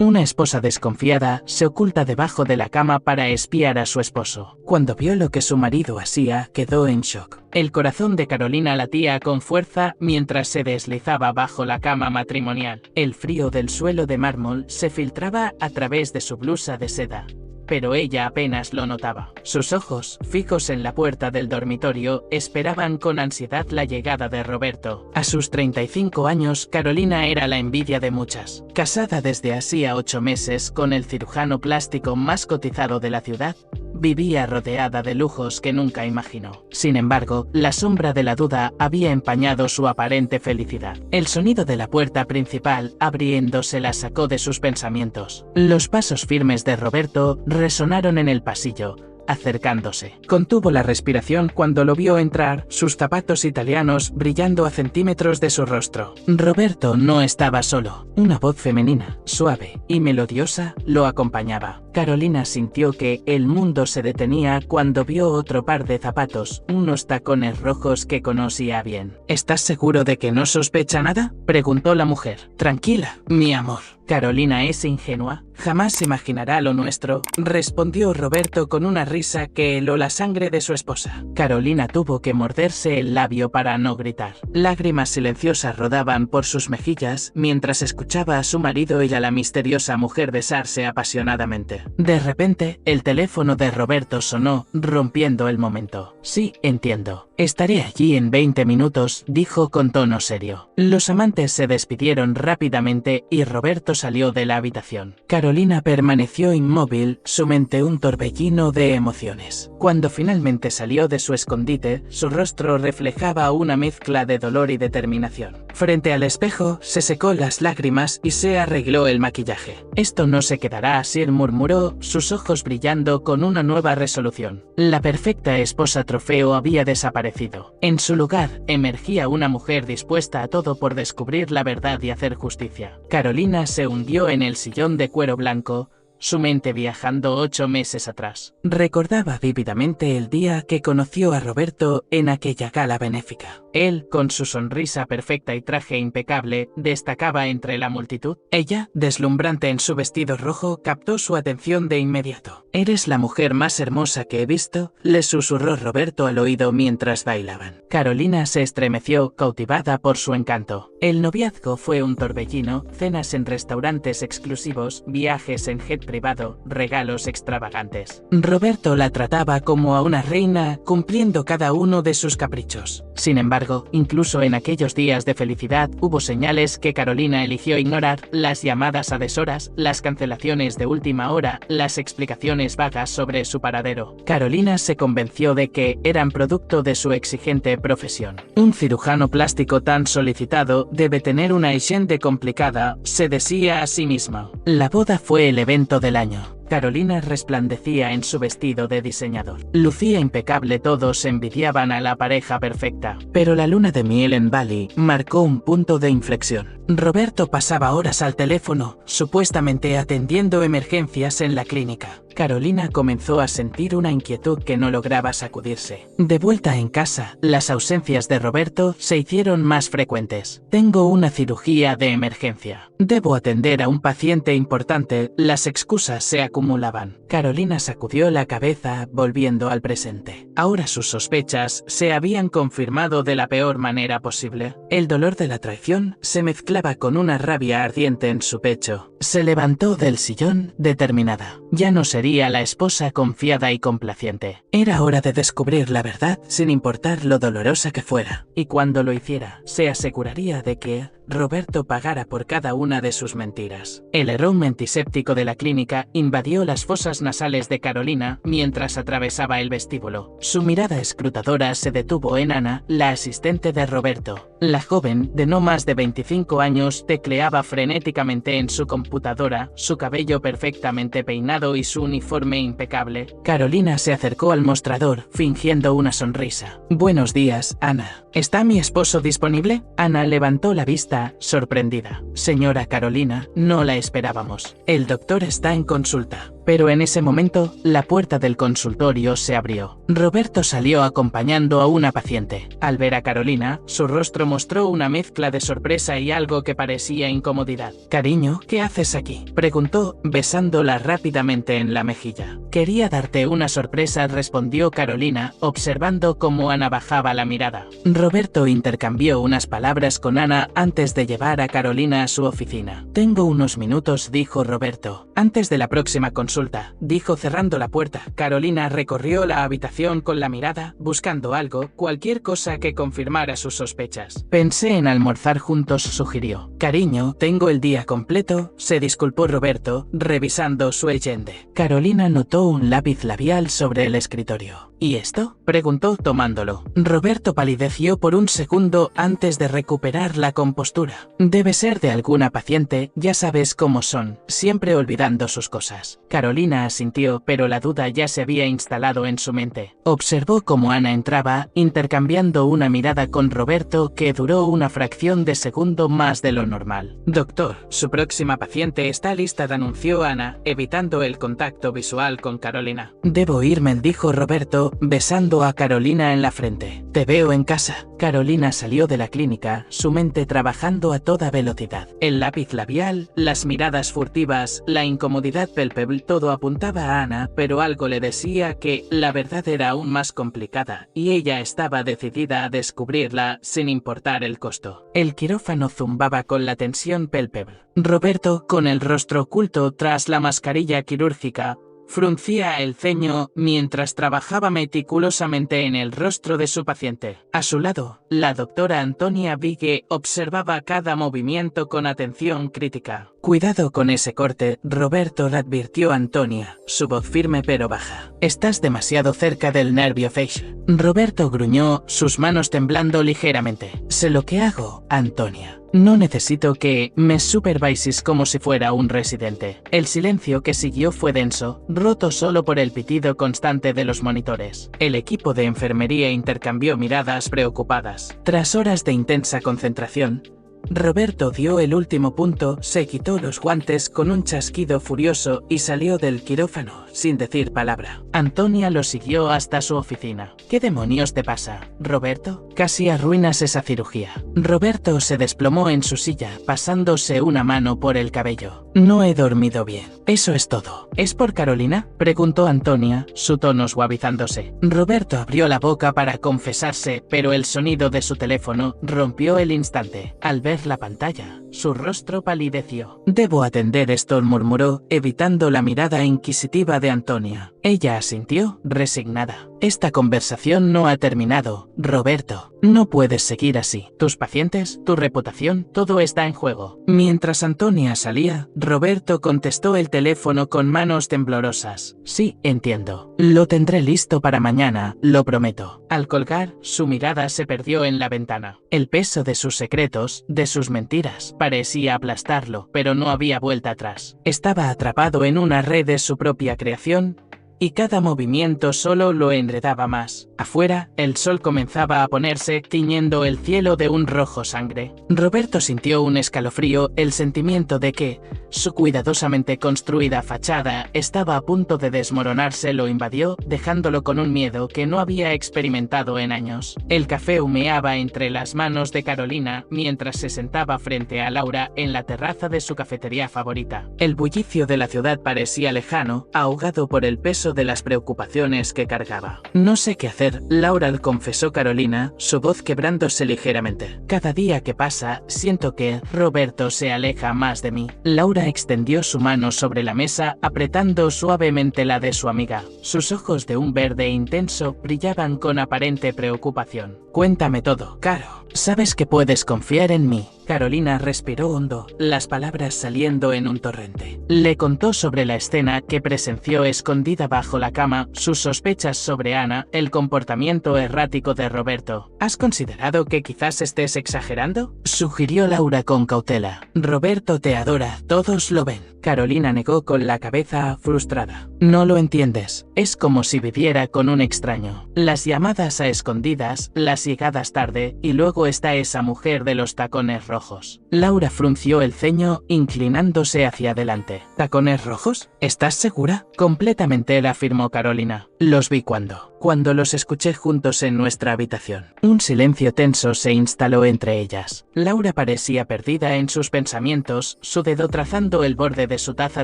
Una esposa desconfiada se oculta debajo de la cama para espiar a su esposo. Cuando vio lo que su marido hacía, quedó en shock. El corazón de Carolina latía con fuerza mientras se deslizaba bajo la cama matrimonial. El frío del suelo de mármol se filtraba a través de su blusa de seda, pero ella apenas lo notaba. Sus ojos, fijos en la puerta del dormitorio, esperaban con ansiedad la llegada de Roberto. A sus 35 años, Carolina era la envidia de muchas. Casada desde hacía 8 meses con el cirujano plástico más cotizado de la ciudad, vivía rodeada de lujos que nunca imaginó. Sin embargo, la sombra de la duda había empañado su aparente felicidad. El sonido de la puerta principal abriéndose la sacó de sus pensamientos. Los pasos firmes de Roberto resonaron en el pasillo, acercándose. Contuvo la respiración cuando lo vio entrar, sus zapatos italianos brillando a centímetros de su rostro. Roberto no estaba solo. Una voz femenina, suave y melodiosa, lo acompañaba. Carolina sintió que el mundo se detenía cuando vio otro par de zapatos, unos tacones rojos que conocía bien. ¿Estás seguro de que no sospecha nada?, preguntó la mujer. Tranquila, mi amor. Carolina es ingenua, jamás imaginará lo nuestro, respondió Roberto con una risa que heló la sangre de su esposa. Carolina tuvo que morderse el labio para no gritar. Lágrimas silenciosas rodaban por sus mejillas mientras escuchaba a su marido y a la misteriosa mujer besarse apasionadamente. De repente, el teléfono de Roberto sonó, rompiendo el momento. Sí, entiendo. Estaré allí en 20 minutos, dijo con tono serio. Los amantes se despidieron rápidamente y Roberto salió de la habitación. Carolina permaneció inmóvil, su mente un torbellino de emociones. Cuando finalmente salió de su escondite, su rostro reflejaba una mezcla de dolor y determinación. Frente al espejo, se secó las lágrimas y se arregló el maquillaje. Esto no se quedará así, murmuró, sus ojos brillando con una nueva resolución. La perfecta esposa trofeo había desaparecido. En su lugar, emergía una mujer dispuesta a todo por descubrir la verdad y hacer justicia. Carolina se hundió en el sillón de cuero blanco, su mente viajando 8 meses atrás. Recordaba vívidamente el día que conoció a Roberto en aquella gala benéfica. Él, con su sonrisa perfecta y traje impecable, destacaba entre la multitud. Ella, deslumbrante en su vestido rojo, captó su atención de inmediato. «Eres la mujer más hermosa que he visto», le susurró Roberto al oído mientras bailaban. Carolina se estremeció, cautivada por su encanto. El noviazgo fue un torbellino, cenas en restaurantes exclusivos, viajes en jet privado, regalos extravagantes. Roberto la trataba como a una reina, cumpliendo cada uno de sus caprichos. Sin embargo, incluso en aquellos días de felicidad, hubo señales que Carolina eligió ignorar: las llamadas a deshoras, las cancelaciones de última hora, las explicaciones vagas sobre su paradero. Carolina se convenció de que eran producto de su exigente profesión. Un cirujano plástico tan solicitado debe tener una higiene complicada, se decía a sí misma. La boda fue el evento del año. Carolina resplandecía en su vestido de diseñador. Lucía impecable, todos envidiaban a la pareja perfecta. Pero la luna de miel en Bali marcó un punto de inflexión. Roberto pasaba horas al teléfono, supuestamente atendiendo emergencias en la clínica. Carolina comenzó a sentir una inquietud que no lograba sacudirse. De vuelta en casa, las ausencias de Roberto se hicieron más frecuentes. Tengo una cirugía de emergencia. Debo atender a un paciente importante. Las excusas se acumulaban. Carolina sacudió la cabeza, volviendo al presente. Ahora sus sospechas se habían confirmado de la peor manera posible. El dolor de la traición se mezclaba con una rabia ardiente en su pecho. Se levantó del sillón, determinada. Ya no sería la esposa confiada y complaciente. Era hora de descubrir la verdad, sin importar lo dolorosa que fuera. Y cuando lo hiciera, se aseguraría de que Roberto pagara por cada una de sus mentiras. El herón antiséptico de la clínica invadió las fosas nasales de Carolina mientras atravesaba el vestíbulo. Su mirada escrutadora se detuvo en Ana, la asistente de Roberto. La joven, de no más de 25 años, tecleaba frenéticamente en su computadora, su cabello perfectamente peinado y su uniforme impecable. Carolina se acercó al mostrador, fingiendo una sonrisa. «Buenos días, Ana. ¿Está mi esposo disponible?». Ana levantó la vista, sorprendida. «Señora Carolina, no la esperábamos. El doctor está en consulta». Pero en ese momento, la puerta del consultorio se abrió. Roberto salió acompañando a una paciente. Al ver a Carolina, su rostro mostró una mezcla de sorpresa y algo que parecía incomodidad. «Cariño, ¿qué haces aquí?», preguntó, besándola rápidamente en la mejilla. «Quería darte una sorpresa», respondió Carolina, observando cómo Ana bajaba la mirada. Roberto intercambió unas palabras con Ana antes de llevar a Carolina a su oficina. «Tengo unos minutos», dijo Roberto. «Antes de la próxima consulta», dijo cerrando la puerta. Carolina recorrió la habitación con la mirada, buscando algo, cualquier cosa que confirmara sus sospechas. «Pensé en almorzar juntos», sugirió. «Cariño, tengo el día completo», se disculpó Roberto, revisando su agenda. Carolina notó un lápiz labial sobre el escritorio. «¿Y esto?», preguntó tomándolo. Roberto palideció por un segundo antes de recuperar la compostura. «Debe ser de alguna paciente, ya sabes cómo son, siempre olvidando sus cosas». Carolina asintió, pero la duda ya se había instalado en su mente. Observó cómo Ana entraba, intercambiando una mirada con Roberto que duró una fracción de segundo más de lo normal. «Doctor, su próxima paciente está lista», anunció Ana, evitando el contacto visual con Carolina. «Debo irme», dijo Roberto, besando a Carolina en la frente. «Te veo en casa». Carolina salió de la clínica, su mente trabajando a toda velocidad. El lápiz labial, las miradas furtivas, la incomodidad palpable, todo apuntaba a Ana, pero algo le decía que la verdad era aún más complicada, y ella estaba decidida a descubrirla sin importar el costo. El quirófano zumbaba con la tensión palpable. Roberto, con el rostro oculto tras la mascarilla quirúrgica, fruncía el ceño mientras trabajaba meticulosamente en el rostro de su paciente. A su lado, la doctora Antonia Vigue observaba cada movimiento con atención crítica. «Cuidado con ese corte», Roberto le advirtió a Antonia, su voz firme pero baja. «Estás demasiado cerca del nervio facial». Roberto gruñó, sus manos temblando ligeramente. «Sé lo que hago, Antonia. No necesito que me supervises como si fuera un residente». El silencio que siguió fue denso, roto solo por el pitido constante de los monitores. El equipo de enfermería intercambió miradas preocupadas. Tras horas de intensa concentración, Roberto dio el último punto, se quitó los guantes con un chasquido furioso y salió del quirófano, sin decir palabra. Antonia lo siguió hasta su oficina. «¿Qué demonios te pasa, Roberto? Casi arruinas esa cirugía». Roberto se desplomó en su silla, pasándose una mano por el cabello. «No he dormido bien. Eso es todo». «¿Es por Carolina?», preguntó Antonia, su tono suavizándose. Roberto abrió la boca para confesarse, pero el sonido de su teléfono rompió el instante. Al ver la pantalla, su rostro palideció. «Debo atender esto», murmuró, evitando la mirada inquisitiva de Antonia. Ella asintió, resignada. «Esta conversación no ha terminado, Roberto. No puedes seguir así. Tus pacientes, tu reputación, todo está en juego». Mientras Antonia salía, Roberto contestó el teléfono con manos temblorosas. «Sí, entiendo. Lo tendré listo para mañana, lo prometo». Al colgar, su mirada se perdió en la ventana. El peso de sus secretos, de sus mentiras, parecía aplastarlo, pero no había vuelta atrás. Estaba atrapado en una red de su propia creación, y cada movimiento solo lo enredaba más. Afuera, el sol comenzaba a ponerse, tiñendo el cielo de un rojo sangre. Roberto sintió un escalofrío, el sentimiento de que su cuidadosamente construida fachada estaba a punto de desmoronarse lo invadió, dejándolo con un miedo que no había experimentado en años. El café humeaba entre las manos de Carolina mientras se sentaba frente a Laura en la terraza de su cafetería favorita. El bullicio de la ciudad parecía lejano, ahogado por el peso de las preocupaciones que cargaba. «No sé qué hacer», Laura confesó Carolina, su voz quebrándose ligeramente. «Cada día que pasa, siento que Roberto se aleja más de mí». Laura extendió su mano sobre la mesa, apretando suavemente la de su amiga. Sus ojos de un verde intenso brillaban con aparente preocupación. «Cuéntame todo, Caro. Sabes que puedes confiar en mí». Carolina respiró hondo, las palabras saliendo en un torrente. Le contó sobre la escena que presenció escondida bajo la cama, sus sospechas sobre Ana, el comportamiento errático de Roberto. «¿Has considerado que quizás estés exagerando?», sugirió Laura con cautela. «Roberto te adora, todos lo ven». Carolina negó con la cabeza, frustrada. «No lo entiendes. Es como si viviera con un extraño. Las llamadas a escondidas, las llegadas tarde, y luego está esa mujer de los tacones rojos. ojos. Laura frunció el ceño, inclinándose hacia adelante. ¿Tacones rojos? ¿Estás segura? Completamente, la afirmó Carolina. Los vi cuando los escuché juntos en nuestra habitación. Un silencio tenso se instaló entre ellas. Laura parecía perdida en sus pensamientos, su dedo trazando el borde de su taza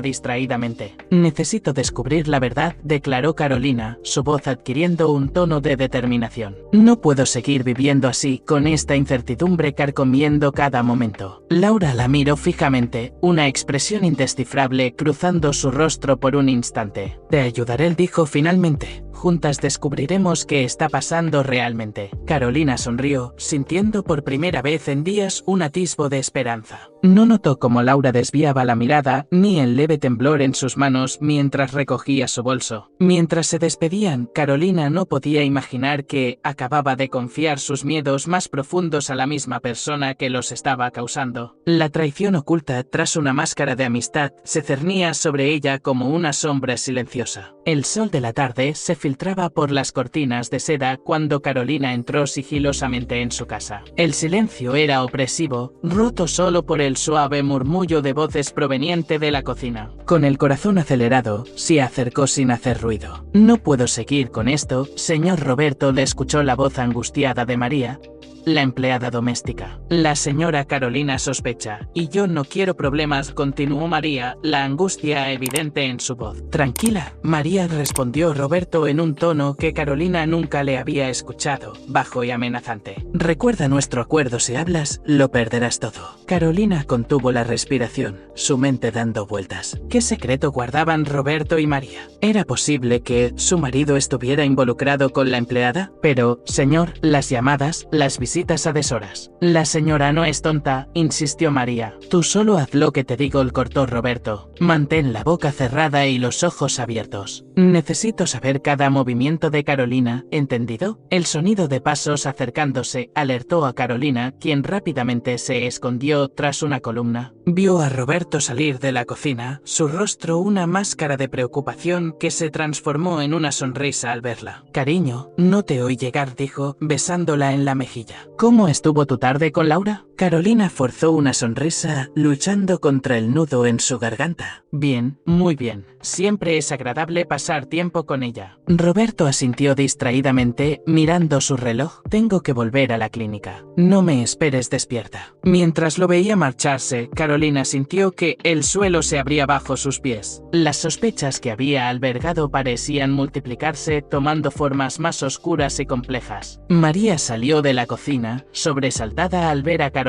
distraídamente. Necesito descubrir la verdad, declaró Carolina, su voz adquiriendo un tono de determinación. No puedo seguir viviendo así, con esta incertidumbre carcomiendo cada momento. Laura la miró fijamente, una expresión indescifrable cruzando su rostro por un instante. Te ayudaré, dijo finalmente. Juntas descubriremos qué está pasando realmente. Carolina sonrió, sintiendo por primera vez en días un atisbo de esperanza. No notó cómo Laura desviaba la mirada, ni el leve temblor en sus manos mientras recogía su bolso. Mientras se despedían, Carolina no podía imaginar que acababa de confiar sus miedos más profundos a la misma persona que los estaba causando. La traición oculta tras una máscara de amistad se cernía sobre ella como una sombra silenciosa. El sol de la tarde se filtraba por las cortinas de seda cuando Carolina entró sigilosamente en su casa. El silencio era opresivo, roto solo por el suave murmullo de voces proveniente de la cocina. Con el corazón acelerado, se acercó sin hacer ruido. No puedo seguir con esto, señor Roberto, le escuchó la voz angustiada de María, la empleada doméstica. La señora Carolina sospecha, y yo no quiero problemas, continuó María, la angustia evidente en su voz. Tranquila, María, respondió Roberto en un tono que Carolina nunca le había escuchado, bajo y amenazante. Recuerda nuestro acuerdo, si hablas, lo perderás todo. Carolina contuvo la respiración, su mente dando vueltas. ¿Qué secreto guardaban Roberto y María? ¿Era posible que su marido estuviera involucrado con la empleada? Pero, señor, las llamadas, las visitas a deshoras. La señora no es tonta, insistió María. Tú solo haz lo que te digo, le cortó Roberto. Mantén la boca cerrada y los ojos abiertos. Necesito saber cada movimiento de Carolina, ¿entendido? El sonido de pasos acercándose alertó a Carolina, quien rápidamente se escondió tras una columna. Vio a Roberto salir de la cocina, su rostro una máscara de preocupación que se transformó en una sonrisa al verla. Cariño, no te oí llegar, dijo, besándola en la mejilla. ¿Cómo estuvo tu tarde con Laura? Carolina forzó una sonrisa, luchando contra el nudo en su garganta. Bien, muy bien. Siempre es agradable pasar tiempo con ella. Roberto asintió distraídamente, mirando su reloj. Tengo que volver a la clínica. No me esperes despierta. Mientras lo veía marcharse, Carolina sintió que el suelo se abría bajo sus pies. Las sospechas que había albergado parecían multiplicarse, tomando formas más oscuras y complejas. María salió de la cocina, sobresaltada al ver a Carolina.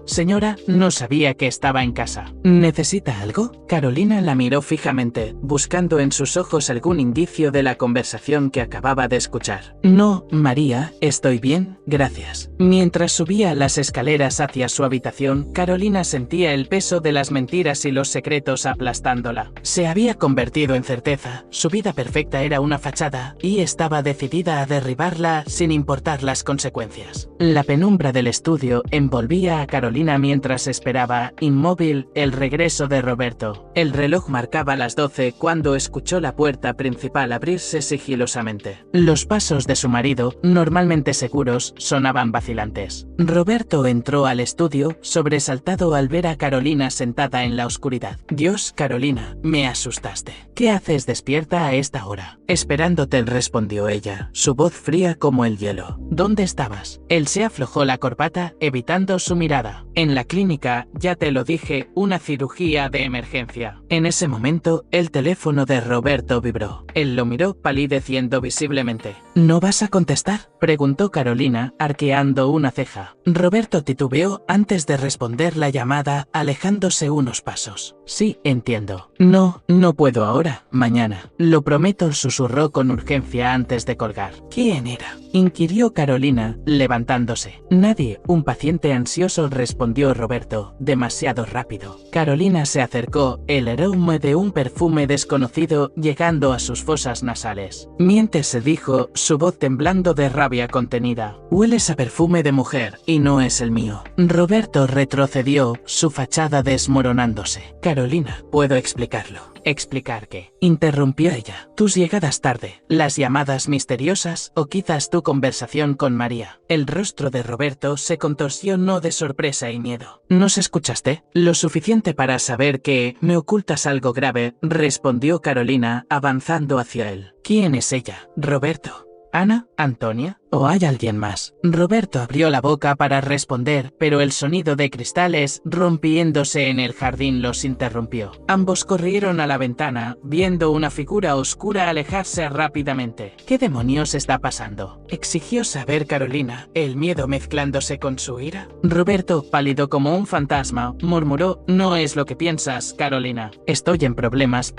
Señora, no sabía que estaba en casa. ¿Necesita algo? Carolina la miró fijamente, buscando en sus ojos algún indicio de la conversación que acababa de escuchar. No, María, estoy bien, gracias. Mientras subía las escaleras hacia su habitación, Carolina sentía el peso de las mentiras y los secretos aplastándola. Se había convertido en certeza, su vida perfecta era una fachada, y estaba decidida a derribarla sin importar las consecuencias. La penumbra del estudio envolvía a Carolina mientras esperaba, inmóvil, el regreso de Roberto. El reloj marcaba las 12 cuando escuchó la puerta principal abrirse sigilosamente. Los pasos de su marido, normalmente seguros, sonaban vacilantes. Roberto entró al estudio, sobresaltado al ver a Carolina sentada en la oscuridad. Dios, Carolina, me asustaste. ¿Qué haces despierta a esta hora? Esperándote, respondió ella, su voz fría como el hielo. ¿Dónde estabas? Él se aflojó la corbata, evitando su mirada. En la clínica, ya te lo dije, una cirugía de emergencia. En ese momento, el teléfono de Roberto vibró. Él lo miró, palideciendo visiblemente. ¿No vas a contestar?, preguntó Carolina, arqueando una ceja. Roberto titubeó antes de responder la llamada, alejándose unos pasos. Sí, entiendo. No puedo ahora, mañana. Lo prometo, susurró con urgencia antes de colgar. ¿Quién era?, inquirió Carolina, levantándose. Nadie, un paciente ansioso, respondió Roberto, demasiado rápido. Carolina se acercó, el aroma de un perfume desconocido llegando a sus fosas nasales. Mientes, se dijo, su voz temblando de rabia contenida. Hueles a perfume de mujer, y no es el mío. Roberto retrocedió, su fachada desmoronándose. Carolina, puedo explicarlo. ¿Explicar qué? Interrumpió ella. Tus llegadas tarde, las llamadas misteriosas o quizás tu conversación con María. El rostro de Roberto se contorsió no de sorpresa y miedo. ¿Nos escuchaste? Lo suficiente para saber que me ocultas algo grave, respondió Carolina, avanzando hacia él. ¿Quién es ella? Roberto. ¿Ana? ¿Antonia? ¿O hay alguien más? Roberto abrió la boca para responder, pero el sonido de cristales rompiéndose en el jardín los interrumpió. Ambos corrieron a la ventana, viendo una figura oscura alejarse rápidamente. ¿Qué demonios está pasando?, exigió saber Carolina, el miedo mezclándose con su ira. Roberto, pálido como un fantasma, murmuró: no es lo que piensas, Carolina. Estoy en problemas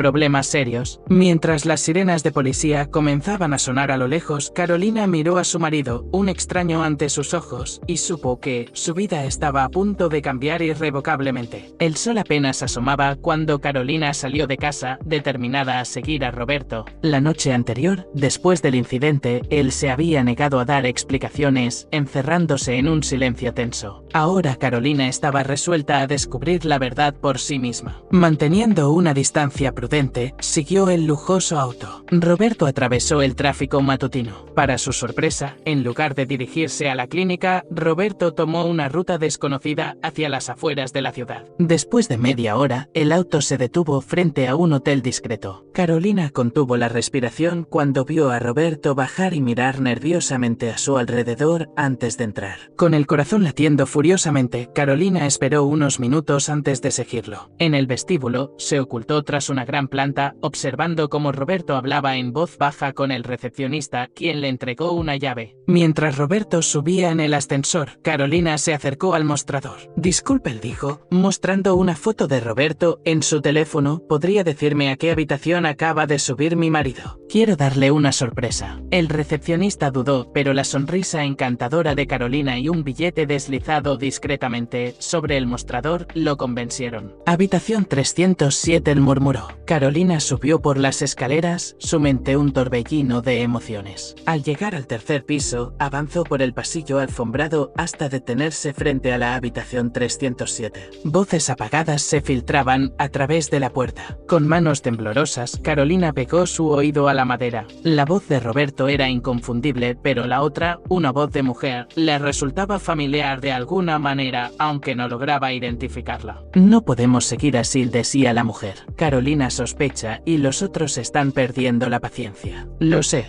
serios. Mientras las sirenas de policía comenzaban a sonar a lo lejos, Carolina miró a su marido, un extraño ante sus ojos, y supo que su vida estaba a punto de cambiar irrevocablemente. El sol apenas asomaba cuando Carolina salió de casa, determinada a seguir a Roberto. La noche anterior, después del incidente, él se había negado a dar explicaciones, encerrándose en un silencio tenso. Ahora Carolina estaba resuelta a descubrir la verdad por sí misma. Manteniendo una distancia prudente, siguió el lujoso auto. Roberto atravesó el tráfico matutino. Para su sorpresa, en lugar de dirigirse a la clínica, Roberto tomó una ruta desconocida hacia las afueras de la ciudad. Después de media hora, el auto se detuvo frente a un hotel discreto. Carolina contuvo la respiración cuando vio a Roberto bajar y mirar nerviosamente a su alrededor antes de entrar. Con el corazón latiendo furiosamente, Carolina esperó unos minutos antes de seguirlo. En el vestíbulo, se ocultó tras una gran planta, observando cómo Roberto hablaba en voz baja con el recepcionista, quien le entregó una llave. Mientras Roberto subía en el ascensor, Carolina se acercó al mostrador. Disculpe, él dijo, mostrando una foto de Roberto en su teléfono. ¿Podría decirme a qué habitación acaba de subir mi marido? Quiero darle una sorpresa. El recepcionista dudó, pero la sonrisa encantadora de Carolina y un billete deslizado discretamente sobre el mostrador lo convencieron. Habitación 307, él murmuró. Carolina subió por las escaleras, su mente un torbellino de emociones. Al llegar al tercer piso, avanzó por el pasillo alfombrado hasta detenerse frente a la habitación 307. Voces apagadas se filtraban a través de la puerta. Con manos temblorosas, Carolina pegó su oído a la madera. La voz de Roberto era inconfundible, pero la otra, una voz de mujer, le resultaba familiar de alguna manera, aunque no lograba identificarla. No podemos seguir así, decía la mujer. Carolina sospecha y los otros están perdiendo la paciencia. Lo sé,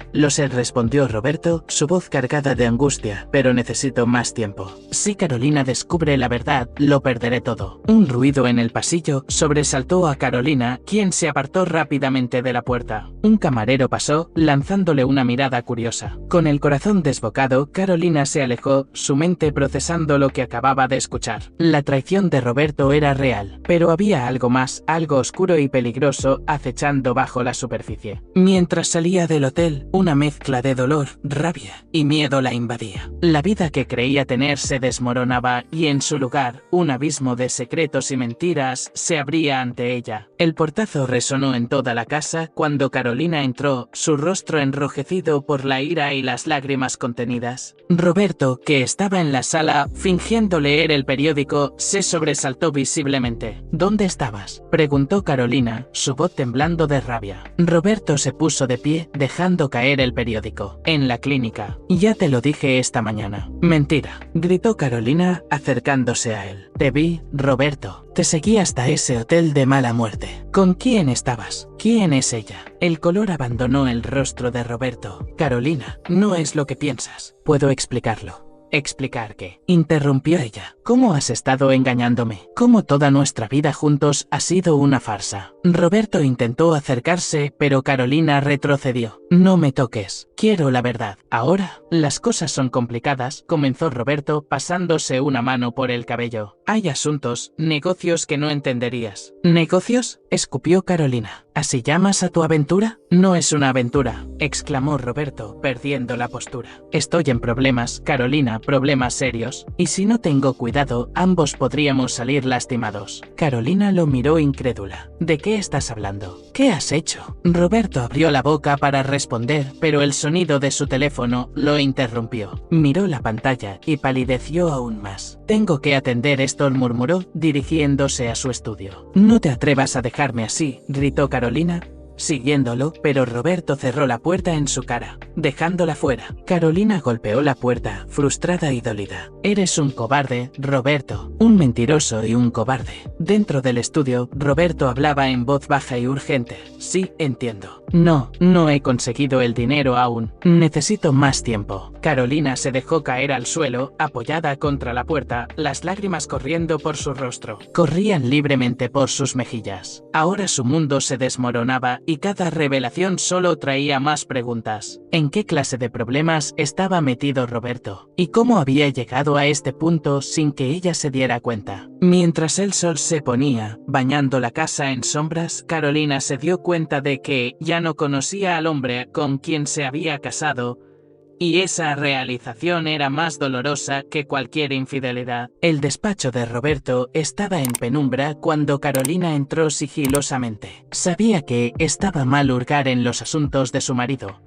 respondió Roberto, su voz cargada de angustia, pero necesito más tiempo. Si Carolina descubre la verdad, lo perderé todo. Un ruido en el pasillo sobresaltó a Carolina, quien se apartó rápidamente de la puerta. Un camarero pasó, lanzándole una mirada curiosa. Con el corazón desbocado, Carolina se alejó, su mente procesando lo que acababa de escuchar. La traición de Roberto era real, pero había algo más, algo oscuro y peligroso, acechando bajo la superficie. Mientras salía del hotel, una mezcla de dolor, rabia y miedo la invadía. La vida que creía tener se desmoronaba y en su lugar, un abismo de secretos y mentiras se abría ante ella. El portazo resonó en toda la casa cuando Carolina entró, su rostro enrojecido por la ira y las lágrimas contenidas. Roberto, que estaba en la sala, fingiendo leer el periódico, se sobresaltó visiblemente. ¿Dónde estabas?, preguntó Carolina, su voz temblando de rabia. Roberto se puso de pie, dejando caer el periódico. En la clínica. Ya te lo dije esta mañana. Mentira, gritó Carolina, acercándose a él. Te vi, Roberto. Te seguí hasta ese hotel de mala muerte. ¿Con quién estabas? ¿Quién es ella? El color abandonó el rostro de Roberto. Carolina, no es lo que piensas. Puedo explicarlo. ¿Explicar qué?, interrumpió ella. ¿Cómo has estado engañándome? ¿Cómo toda nuestra vida juntos ha sido una farsa? Roberto intentó acercarse, pero Carolina retrocedió. No me toques. Quiero la verdad. Ahora, las cosas son complicadas, comenzó Roberto, pasándose una mano por el cabello. Hay asuntos, negocios que no entenderías. ¿Negocios?, escupió Carolina. ¿Así llamas a tu aventura? No es una aventura, exclamó Roberto, perdiendo la postura. Estoy en problemas, Carolina, problemas serios, y si no tengo cuidado, ambos podríamos salir lastimados. Carolina lo miró incrédula. ¿De qué estás hablando? ¿Qué has hecho? Roberto abrió la boca para responder, pero el sonido de su teléfono lo interrumpió. Miró la pantalla y palideció aún más. Tengo que atender esto, murmuró, dirigiéndose a su estudio. No te atrevas a dejarme así, gritó Carolina, siguiéndolo, pero Roberto cerró la puerta en su cara, dejándola fuera. Carolina golpeó la puerta, frustrada y dolida. Eres un cobarde, Roberto, un mentiroso y un cobarde. Dentro del estudio, Roberto hablaba en voz baja y urgente. Sí, entiendo. No he conseguido el dinero aún. Necesito más tiempo. Carolina se dejó caer al suelo, apoyada contra la puerta, las lágrimas corriendo por su rostro. Corrían libremente por sus mejillas. Ahora su mundo se desmoronaba y cada revelación solo traía más preguntas. ¿En qué clase de problemas estaba metido Roberto? ¿Y cómo había llegado a este punto sin que ella se diera cuenta? Mientras el sol se ponía, bañando la casa en sombras, Carolina se dio cuenta de que ya no conocía al hombre con quien se había casado, y esa realización era más dolorosa que cualquier infidelidad. El despacho de Roberto estaba en penumbra cuando Carolina entró sigilosamente. Sabía que estaba mal hurgar en los asuntos de su marido,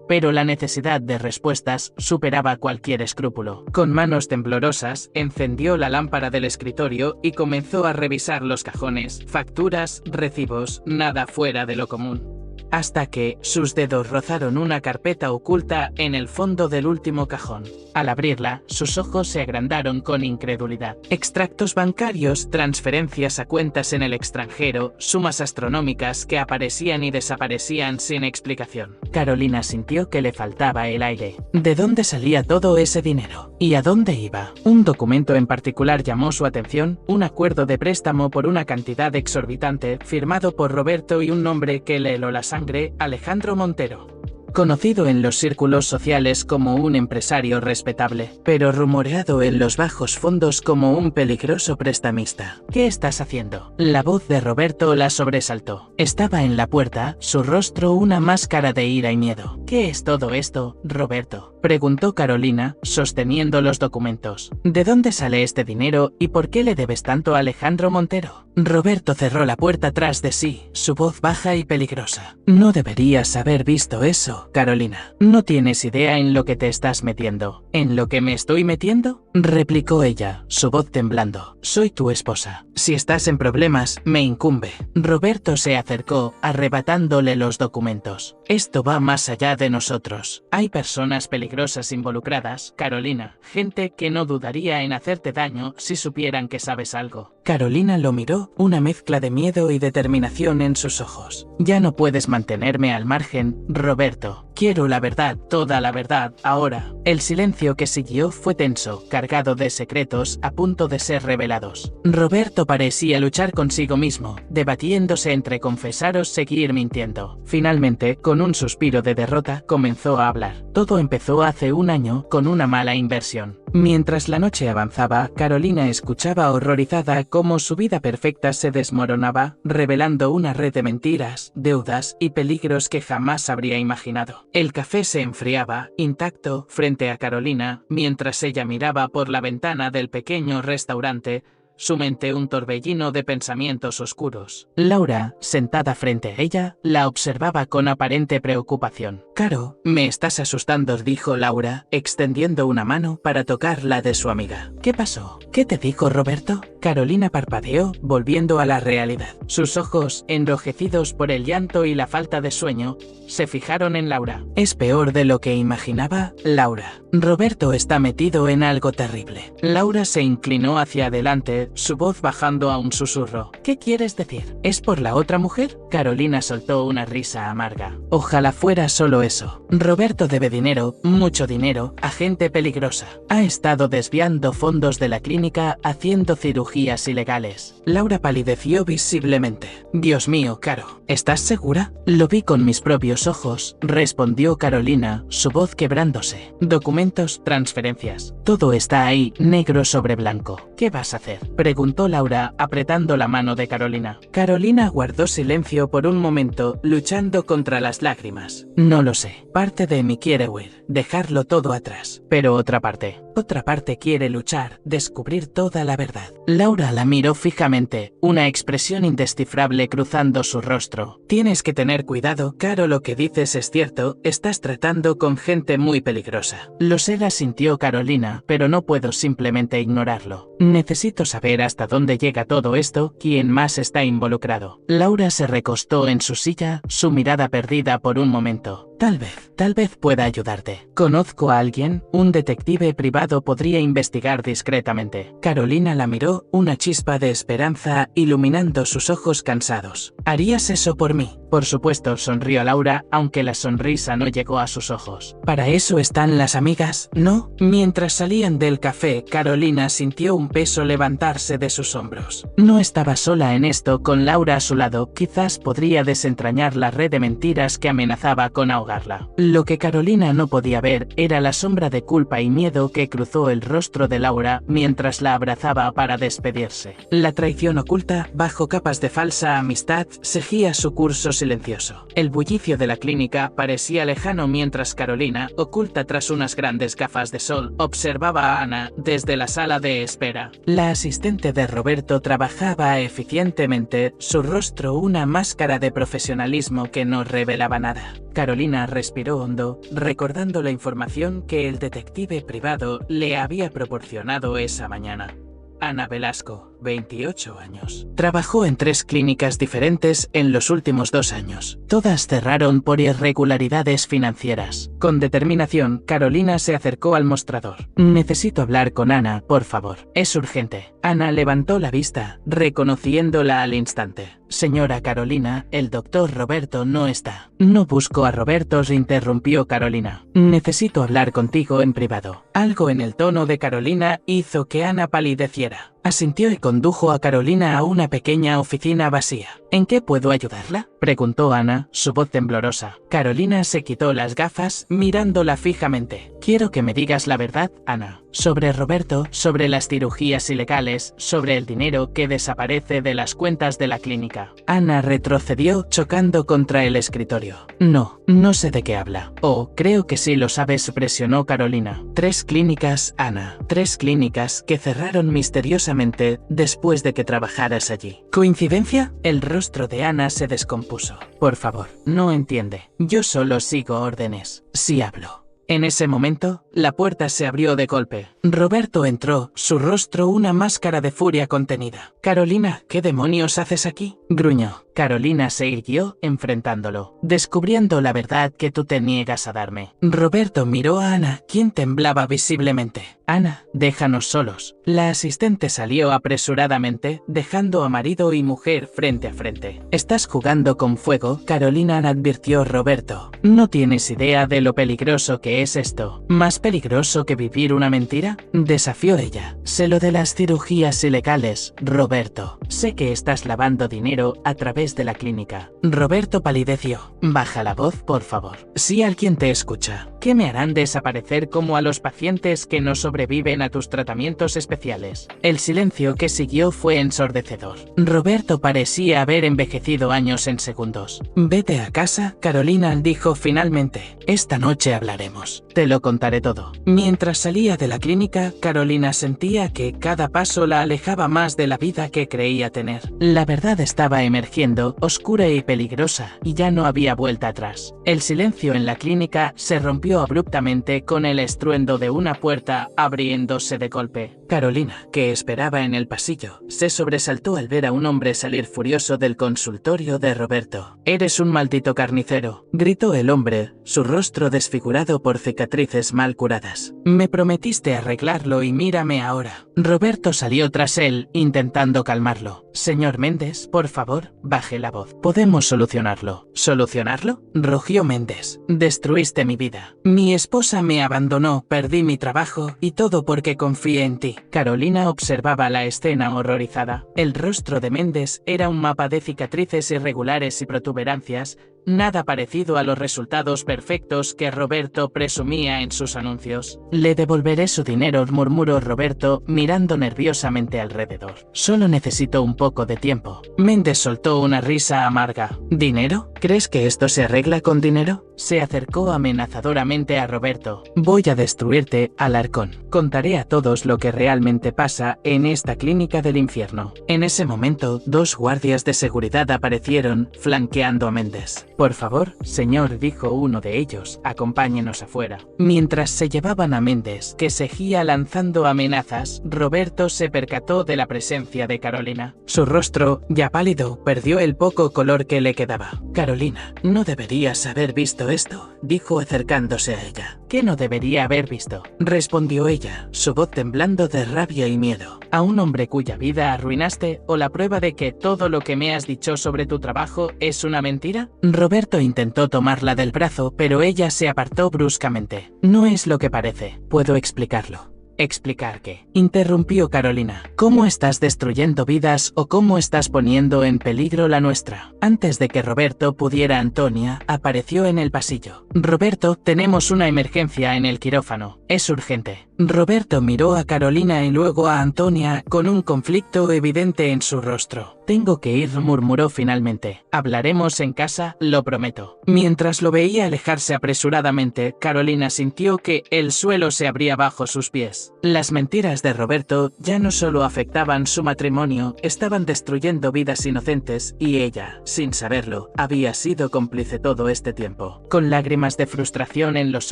pero la necesidad de respuestas superaba cualquier escrúpulo. Con manos temblorosas, encendió la lámpara del escritorio y comenzó a revisar los cajones, facturas, recibos, nada fuera de lo común. Hasta que sus dedos rozaron una carpeta oculta en el fondo del último cajón. Al abrirla, sus ojos se agrandaron con incredulidad. Extractos bancarios, transferencias a cuentas en el extranjero, sumas astronómicas que aparecían y desaparecían sin explicación. Carolina sintió que le faltaba el aire. ¿De dónde salía todo ese dinero? ¿Y a dónde iba? Un documento en particular llamó su atención, un acuerdo de préstamo por una cantidad exorbitante, firmado por Roberto y un nombre que le heló la sangre: Alejandro Montero. Conocido en los círculos sociales como un empresario respetable, pero rumoreado en los bajos fondos como un peligroso prestamista. ¿Qué estás haciendo? La voz de Roberto la sobresaltó. Estaba en la puerta, su rostro una máscara de ira y miedo. ¿Qué es todo esto, Roberto?, preguntó Carolina, sosteniendo los documentos. ¿De dónde sale este dinero y por qué le debes tanto a Alejandro Montero? Roberto cerró la puerta tras de sí, su voz baja y peligrosa. No deberías haber visto eso, Carolina. No tienes idea en lo que te estás metiendo. ¿En lo que me estoy metiendo?, replicó ella, su voz temblando. Soy tu esposa. Si estás en problemas, me incumbe. Roberto se acercó, arrebatándole los documentos. Esto va más allá de nosotros. Hay personas peligrosas involucradas, Carolina, gente que no dudaría en hacerte daño si supieran que sabes algo. Carolina lo miró, una mezcla de miedo y determinación en sus ojos. Ya no puedes mantenerme al margen, Roberto. Quiero la verdad, toda la verdad, ahora. El silencio que siguió fue tenso, cargado de secretos a punto de ser revelados. Roberto parecía luchar consigo mismo, debatiéndose entre confesar o seguir mintiendo. Finalmente, con un suspiro de derrota, comenzó a hablar. Todo empezó hace un año con una mala inversión. Mientras la noche avanzaba, Carolina escuchaba horrorizada cómo su vida perfecta se desmoronaba, revelando una red de mentiras, deudas y peligros que jamás habría imaginado. El café se enfriaba, intacto, frente a Carolina, mientras ella miraba por la ventana del pequeño restaurante, su mente un torbellino de pensamientos oscuros. Laura, sentada frente a ella, la observaba con aparente preocupación. «Caro, me estás asustando», dijo Laura, extendiendo una mano para tocar la de su amiga. «¿Qué pasó? ¿Qué te dijo Roberto?». Carolina parpadeó, volviendo a la realidad. Sus ojos, enrojecidos por el llanto y la falta de sueño, se fijaron en Laura. «Es peor de lo que imaginaba, Laura. Roberto está metido en algo terrible». Laura se inclinó hacia adelante, su voz bajando a un susurro. «¿Qué quieres decir? ¿Es por la otra mujer?». Carolina soltó una risa amarga. «Ojalá fuera solo eso. Roberto debe dinero, mucho dinero, a gente peligrosa. Ha estado desviando fondos de la clínica, haciendo cirugía cirugías ilegales. Laura palideció visiblemente. Dios mío, Caro, ¿estás segura? Lo vi con mis propios ojos, respondió Carolina, su voz quebrándose. Documentos, transferencias. Todo está ahí, negro sobre blanco. ¿Qué vas a hacer? Preguntó Laura, apretando la mano de Carolina. Carolina guardó silencio por un momento, luchando contra las lágrimas. No lo sé. Parte de mí quiere huir, dejarlo todo atrás. Pero otra parte quiere luchar, descubrir toda la verdad. Laura la miró fijamente, una expresión indescifrable cruzando su rostro. Tienes que tener cuidado, Caro, lo que dices es cierto, estás tratando con gente muy peligrosa. Lo sé, la sintió Carolina, pero no puedo simplemente ignorarlo. Necesito saber hasta dónde llega todo esto, quién más está involucrado. Laura se recostó en su silla, su mirada perdida por un momento. Tal vez pueda ayudarte. Conozco a alguien, un detective privado podría investigar discretamente. Carolina la miró, una chispa de esperanza iluminando sus ojos cansados. ¿Harías eso por mí? Por supuesto, sonrió Laura, aunque la sonrisa no llegó a sus ojos. ¿Para eso están las amigas, no? Mientras salían del café, Carolina sintió un peso levantarse de sus hombros. No estaba sola en esto, con Laura a su lado, quizás podría desentrañar la red de mentiras que amenazaba con ahogarla. Lo que Carolina no podía ver era la sombra de culpa y miedo que cruzó el rostro de Laura mientras la abrazaba para despedirse. La traición oculta, bajo capas de falsa amistad, seguía su curso silencioso. El bullicio de la clínica parecía lejano mientras Carolina, oculta tras unas grandes gafas de sol, observaba a Ana desde la sala de espera. La asistente de Roberto trabajaba eficientemente, su rostro una máscara de profesionalismo que no revelaba nada. Carolina respiró hondo, recordando la información que el detective privado le había proporcionado esa mañana. Ana Velasco, 28 años. Trabajó en 3 clínicas diferentes en los últimos 2 años. Todas cerraron por irregularidades financieras. Con determinación, Carolina se acercó al mostrador. Necesito hablar con Ana, por favor. Es urgente. Ana levantó la vista, reconociéndola al instante. Señora Carolina, el doctor Roberto no está. No busco a Roberto, interrumpió Carolina. Necesito hablar contigo en privado. Algo en el tono de Carolina hizo que Ana palideciera. Asintió y condujo a Carolina a una pequeña oficina vacía. ¿En qué puedo ayudarla?, preguntó Ana, su voz temblorosa. Carolina se quitó las gafas, mirándola fijamente. Quiero que me digas la verdad, Ana. Sobre Roberto, sobre las cirugías ilegales, sobre el dinero que desaparece de las cuentas de la clínica. Ana retrocedió, chocando contra el escritorio. No sé de qué habla. Oh, creo que sí lo sabes, presionó Carolina. 3 clínicas, Ana. 3 clínicas que cerraron misteriosamente después de que trabajaras allí. ¿Coincidencia? El rostro de Ana se descompuso. Por favor, no entiende. Yo solo sigo órdenes. Sí hablo. En ese momento, la puerta se abrió de golpe. Roberto entró, su rostro una máscara de furia contenida. Carolina, ¿qué demonios haces aquí?, gruñó. Carolina se irguió, enfrentándolo. Descubriendo la verdad que tú te niegas a darme. Roberto miró a Ana, quien temblaba visiblemente. Ana, déjanos solos. La asistente salió apresuradamente, dejando a marido y mujer frente a frente. Estás jugando con fuego, Carolina, advirtió Roberto. No tienes idea de lo peligroso que es esto. ¿Más peligroso que vivir una mentira?, desafió ella. Sé lo de las cirugías ilegales, Roberto. Sé que estás lavando dinero a través de la clínica. Roberto palideció. Baja la voz, por favor. Si alguien te escucha, ¿qué me harán desaparecer como a los pacientes que no sobreviven a tus tratamientos especiales? El silencio que siguió fue ensordecedor. Roberto parecía haber envejecido años en segundos. Vete a casa, Carolina, dijo finalmente. Esta noche hablaremos. Te lo contaré todo. Mientras salía de la clínica, Carolina sentía que cada paso la alejaba más de la vida que creía tener. La verdad estaba emergiendo, oscura y peligrosa, y ya no había vuelta atrás. El silencio en la clínica se rompió abruptamente con el estruendo de una puerta abriéndose de golpe. Carolina, que esperaba en el pasillo, se sobresaltó al ver a un hombre salir furioso del consultorio de Roberto. «Eres un maldito carnicero», gritó el hombre, su rostro desfigurado por cicatrices mal curadas. «Me prometiste arreglarlo y mírame ahora». Roberto salió tras él, intentando calmarlo. «Señor Méndez, por favor, baje la voz. Podemos solucionarlo». ¿Solucionarlo?, rugió Méndez. «Destruiste mi vida. Mi esposa me abandonó, perdí mi trabajo y todo porque confié en ti. Carolina observaba la escena horrorizada. El rostro de Méndez era un mapa de cicatrices irregulares y protuberancias, nada parecido a los resultados perfectos que Roberto presumía en sus anuncios. Le devolveré su dinero, murmuró Roberto, mirando nerviosamente alrededor. Solo necesito un poco de tiempo. Méndez soltó una risa amarga. ¿Dinero? ¿Crees que esto se arregla con dinero? Se acercó amenazadoramente a Roberto. Voy a destruirte, Alarcón. Contaré a todos lo que realmente pasa en esta clínica del infierno. En ese momento, 2 guardias de seguridad aparecieron, flanqueando a Méndez. Por favor, señor, dijo uno de ellos, acompáñenos afuera. Mientras se llevaban a Méndez, que seguía lanzando amenazas, Roberto se percató de la presencia de Carolina. Su rostro, ya pálido, perdió el poco color que le quedaba. Carolina, no deberías haber visto esto, dijo acercándose a ella. ¿Qué no debería haber visto? Respondió ella, su voz temblando de rabia y miedo. ¿A un hombre cuya vida arruinaste o la prueba de que todo lo que me has dicho sobre tu trabajo es una mentira? Roberto intentó tomarla del brazo, pero ella se apartó bruscamente. No es lo que parece. Puedo explicarlo. ¿Explicar qué? Interrumpió Carolina. ¿Cómo estás destruyendo vidas o cómo estás poniendo en peligro la nuestra? Antes de que Roberto pudiera, Antonia apareció en el pasillo. Roberto, tenemos una emergencia en el quirófano. Es urgente. Roberto miró a Carolina y luego a Antonia con un conflicto evidente en su rostro. Tengo que ir, murmuró finalmente. Hablaremos en casa, lo prometo. Mientras lo veía alejarse apresuradamente, Carolina sintió que el suelo se abría bajo sus pies. Las mentiras de Roberto ya no solo afectaban su matrimonio, estaban destruyendo vidas inocentes y ella, sin saberlo, había sido cómplice todo este tiempo. Con lágrimas de frustración en los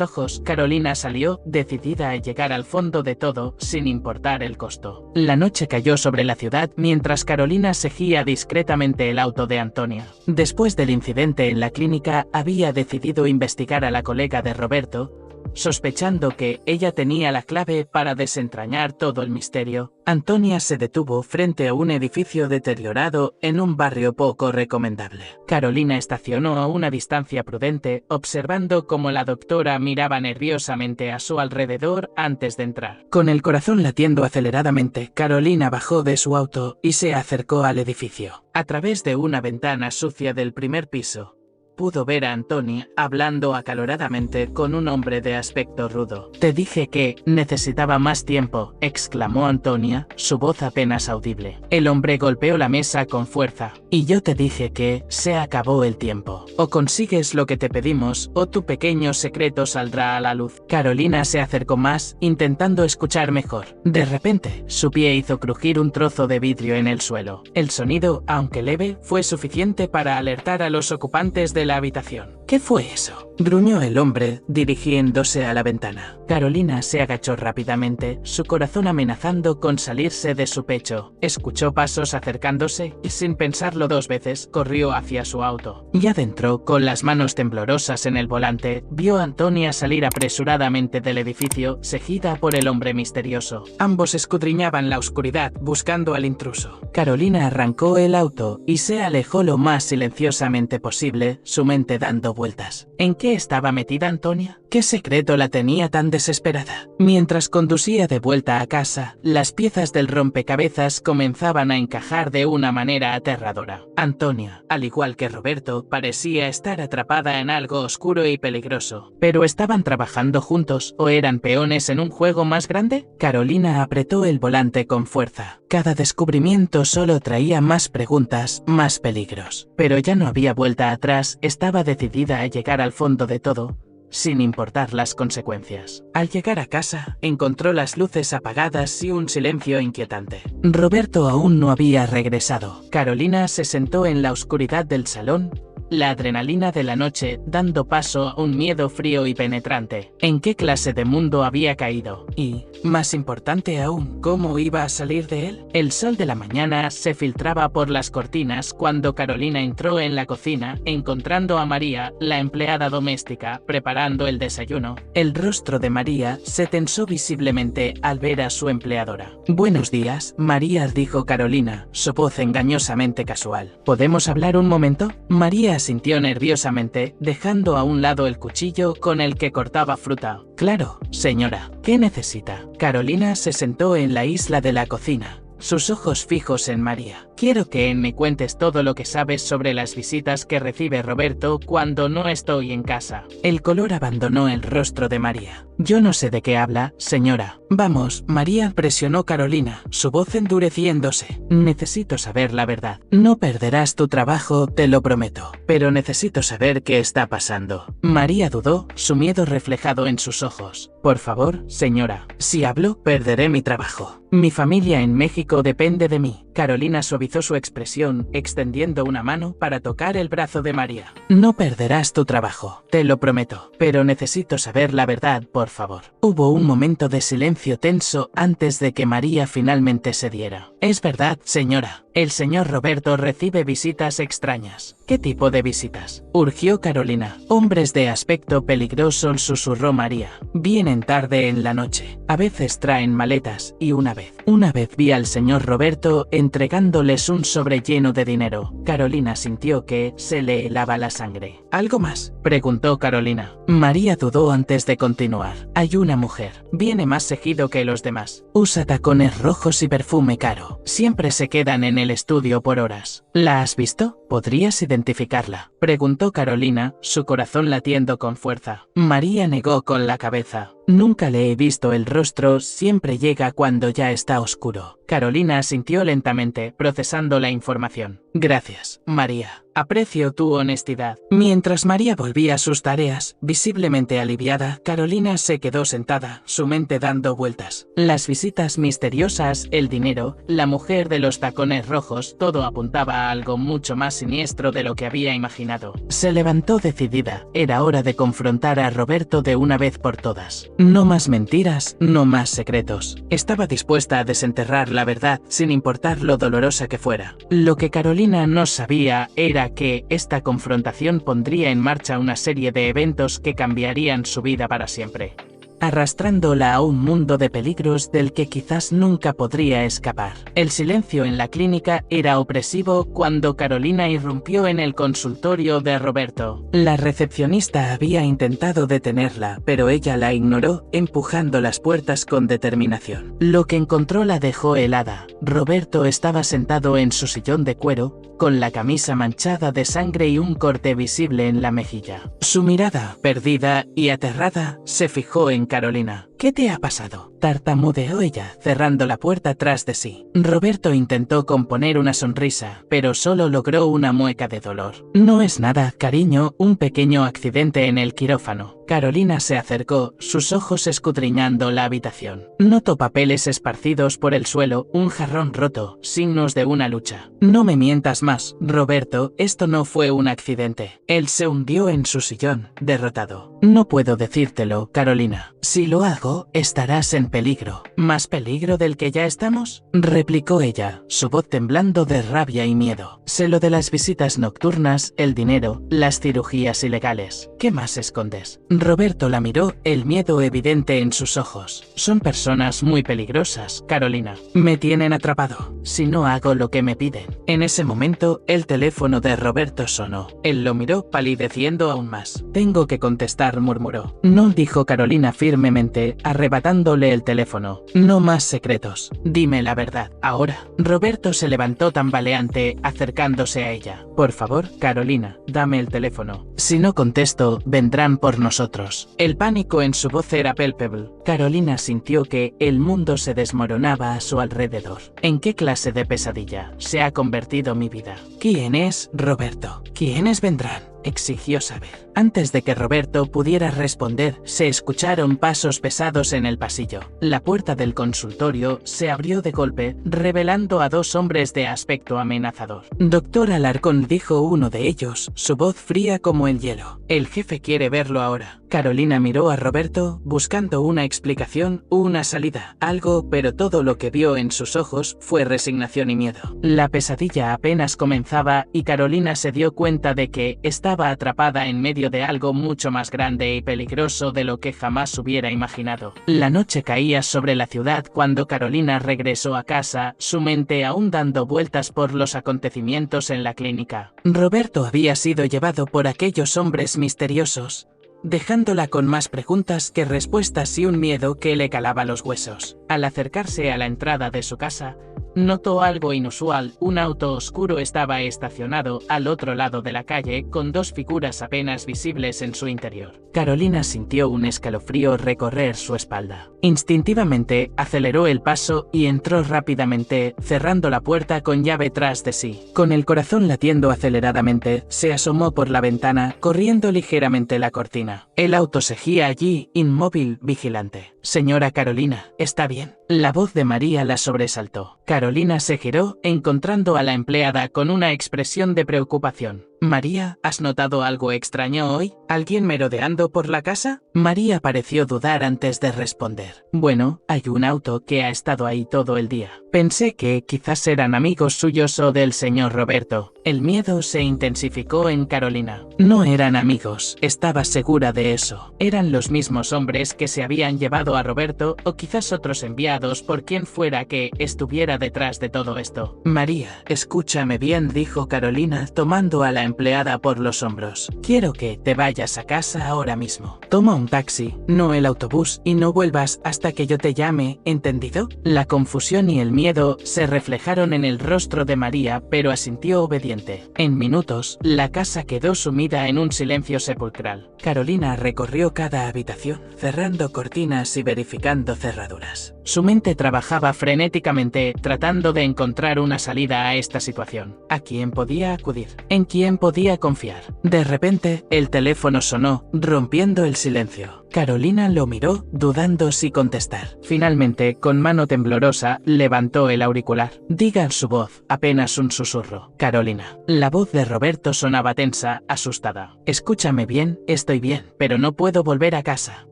ojos, Carolina salió, decidida a llegar al fondo de todo, sin importar el costo. La noche cayó sobre la ciudad mientras Carolina seguía discretamente el auto de Antonia. Después del incidente en la clínica, había decidido investigar a la colega de Roberto, sospechando que ella tenía la clave para desentrañar todo el misterio. Antonia se detuvo frente a un edificio deteriorado en un barrio poco recomendable. Carolina estacionó a una distancia prudente, observando cómo la doctora miraba nerviosamente a su alrededor antes de entrar. Con el corazón latiendo aceleradamente, Carolina bajó de su auto y se acercó al edificio. A través de una ventana sucia del primer piso, pudo ver a Antonia hablando acaloradamente con un hombre de aspecto rudo. «Te dije que necesitaba más tiempo», exclamó Antonia, su voz apenas audible. El hombre golpeó la mesa con fuerza. «Y yo te dije que se acabó el tiempo. O consigues lo que te pedimos, o tu pequeño secreto saldrá a la luz». Carolina se acercó más, intentando escuchar mejor. De repente, su pie hizo crujir un trozo de vidrio en el suelo. El sonido, aunque leve, fue suficiente para alertar a los ocupantes de la habitación. ¿Qué fue eso?, gruñó el hombre, dirigiéndose a la ventana. Carolina se agachó rápidamente, su corazón amenazando con salirse de su pecho. Escuchó pasos acercándose y, sin pensarlo 2 veces, corrió hacia su auto. Ya dentro, con las manos temblorosas en el volante, vio a Antonia salir apresuradamente del edificio, seguida por el hombre misterioso. Ambos escudriñaban la oscuridad, buscando al intruso. Carolina arrancó el auto y se alejó lo más silenciosamente posible, su mente dando vueltas. ¿En qué estaba metida Antonia? ¿Qué secreto la tenía tan desesperada? Mientras conducía de vuelta a casa, las piezas del rompecabezas comenzaban a encajar de una manera aterradora. Antonia, al igual que Roberto, parecía estar atrapada en algo oscuro y peligroso. ¿Pero estaban trabajando juntos o eran peones en un juego más grande? Carolina apretó el volante con fuerza. Cada descubrimiento solo traía más preguntas, más peligros. Pero ya no había vuelta atrás, estaba decidida a llegar al fondo de todo, sin importar las consecuencias. Al llegar a casa, encontró las luces apagadas y un silencio inquietante. Roberto aún no había regresado. Carolina se sentó en la oscuridad del salón, la adrenalina de la noche dando paso a un miedo frío y penetrante. ¿En qué clase de mundo había caído? Y, más importante aún, ¿cómo iba a salir de él? El sol de la mañana se filtraba por las cortinas cuando Carolina entró en la cocina, encontrando a María, la empleada doméstica, preparando el desayuno. El rostro de María se tensó visiblemente al ver a su empleadora. «Buenos días, María», dijo Carolina, su voz engañosamente casual. «¿Podemos hablar un momento?» María sintió nerviosamente, dejando a un lado el cuchillo con el que cortaba fruta. «Claro, señora. ¿Qué necesita?». Carolina se sentó en la isla de la cocina, sus ojos fijos en María. Quiero que me cuentes todo lo que sabes sobre las visitas que recibe Roberto cuando no estoy en casa. El color abandonó el rostro de María. Yo no sé de qué habla, señora. Vamos, María presionó Carolina, su voz endureciéndose. Necesito saber la verdad. No perderás tu trabajo, te lo prometo. Pero necesito saber qué está pasando. María dudó, su miedo reflejado en sus ojos. Por favor, señora. Si hablo, perderé mi trabajo. Mi familia en México depende de mí. Carolina suavizó su expresión, extendiendo una mano para tocar el brazo de María. No perderás tu trabajo, te lo prometo. Pero necesito saber la verdad, por favor. Hubo un momento de silencio tenso antes de que María finalmente cediera. Es verdad, señora. El señor Roberto recibe visitas extrañas. ¿Qué tipo de visitas? Urgió Carolina. Hombres de aspecto peligroso, susurró María. Vienen tarde en la noche. A veces traen maletas y una vez vi al señor Roberto entregándoles un sobre lleno de dinero. Carolina sintió que se le helaba la sangre. ¿Algo más?, preguntó Carolina. María dudó antes de continuar. Hay una mujer. Viene más seguido que los demás. Usa tacones rojos y perfume caro. Siempre se quedan en el estudio por horas. ¿La has visto? ¿Podrías identificarla?, preguntó Carolina, su corazón latiendo con fuerza. María negó con la cabeza. Nunca le he visto el rostro, siempre llega cuando ya está oscuro. Carolina asintió lentamente, procesando la información. Gracias, María. Aprecio tu honestidad. Mientras María volvía a sus tareas, visiblemente aliviada, Carolina se quedó sentada, su mente dando vueltas. Las visitas misteriosas, el dinero, la mujer de los tacones rojos, todo apuntaba a algo mucho más siniestro de lo que había imaginado. Se levantó decidida. Era hora de confrontar a Roberto de una vez por todas. No más mentiras, no más secretos. Estaba dispuesta a desenterrar la verdad, sin importar lo dolorosa que fuera. Lo que Carolina no sabía era que esta confrontación pondría en marcha una serie de eventos que cambiarían su vida para siempre, arrastrándola a un mundo de peligros del que quizás nunca podría escapar. El silencio en la clínica era opresivo cuando Carolina irrumpió en el consultorio de Roberto. La recepcionista había intentado detenerla, pero ella la ignoró, empujando las puertas con determinación. Lo que encontró la dejó helada. Roberto estaba sentado en su sillón de cuero, con la camisa manchada de sangre y un corte visible en la mejilla. Su mirada, perdida y aterrada, se fijó en Carolina. ¿Qué te ha pasado?, tartamudeó ella, cerrando la puerta tras de sí. Roberto intentó componer una sonrisa, pero solo logró una mueca de dolor. No es nada, cariño, un pequeño accidente en el quirófano. Carolina se acercó, sus ojos escudriñando la habitación. Notó papeles esparcidos por el suelo, un jarrón roto, signos de una lucha. No me mientas más, Roberto, esto no fue un accidente. Él se hundió en su sillón, derrotado. No puedo decírtelo, Carolina. Si lo hago, estarás en peligro. ¿Más peligro del que ya estamos?, replicó ella, su voz temblando de rabia y miedo. Sé lo de las visitas nocturnas, el dinero, las cirugías ilegales. ¿Qué más escondes? Roberto la miró, el miedo evidente en sus ojos. Son personas muy peligrosas, Carolina. Me tienen atrapado, si no hago lo que me piden. En ese momento, el teléfono de Roberto sonó. Él lo miró, palideciendo aún más. Tengo que contestar, murmuró. No, dijo Carolina firmemente, arrebatándole el teléfono. No más secretos. Dime la verdad, ahora. Roberto se levantó tambaleante, acercándose a ella. Por favor, Carolina, dame el teléfono. Si no contesto, vendrán por nosotros. El pánico en su voz era palpable. Carolina sintió que el mundo se desmoronaba a su alrededor. ¿En qué clase de pesadilla se ha convertido mi vida? ¿Quién es Roberto? ¿Quiénes vendrán?, exigió saber. Antes de que Roberto pudiera responder, se escucharon pasos pesados en el pasillo. La puerta del consultorio se abrió de golpe, revelando a dos hombres de aspecto amenazador. Doctor Alarcón, dijo uno de ellos, su voz fría como el hielo. El jefe quiere verlo ahora. Carolina miró a Roberto, buscando una explicación, una salida, algo, pero todo lo que vio en sus ojos fue resignación y miedo. La pesadilla apenas comenzaba y Carolina se dio cuenta de que estaba atrapada en medio de algo mucho más grande y peligroso de lo que jamás hubiera imaginado. La noche caía sobre la ciudad cuando Carolina regresó a casa, su mente aún dando vueltas por los acontecimientos en la clínica. Roberto había sido llevado por aquellos hombres misteriosos, dejándola con más preguntas que respuestas y un miedo que le calaba los huesos. Al acercarse a la entrada de su casa, notó algo inusual. Un auto oscuro estaba estacionado al otro lado de la calle con dos figuras apenas visibles en su interior. Carolina sintió un escalofrío recorrer su espalda. Instintivamente aceleró el paso y entró rápidamente, cerrando la puerta con llave tras de sí. Con el corazón latiendo aceleradamente, se asomó por la ventana, corriendo ligeramente la cortina. El auto seguía allí, inmóvil, vigilante. «Señora Carolina, ¿está bien?». La voz de María la sobresaltó. Carolina se giró, encontrando a la empleada con una expresión de preocupación. «María, ¿has notado algo extraño hoy? ¿Alguien merodeando por la casa?». María pareció dudar antes de responder. «Bueno, hay un auto que ha estado ahí todo el día. Pensé que quizás eran amigos suyos o del señor Roberto». El miedo se intensificó en Carolina. No eran amigos, estaba segura de eso. Eran los mismos hombres que se habían llevado a Roberto, o quizás otros enviados por quien fuera que estuviera detrás de todo esto. «María, escúchame bien», dijo Carolina, tomando a la empleada por los hombros. «Quiero que te vayas a casa ahora mismo. Toma un taxi, no el autobús, y no vuelvas hasta que yo te llame, ¿entendido?». La confusión y el miedo se reflejaron en el rostro de María, pero asintió obediente. En minutos, la casa quedó sumida en un silencio sepulcral. Carolina recorrió cada habitación, cerrando cortinas y verificando cerraduras. Su mente trabajaba frenéticamente, tratando de encontrar una salida a esta situación. ¿A quién podía acudir? ¿En quién podía confiar? De repente, el teléfono sonó, rompiendo el silencio. Carolina lo miró, dudando si contestar. Finalmente, con mano temblorosa, levantó el auricular. Diga su voz, apenas un susurro. «Carolina». La voz de Roberto sonaba tensa, asustada. «Escúchame bien, estoy bien, pero no puedo volver a casa.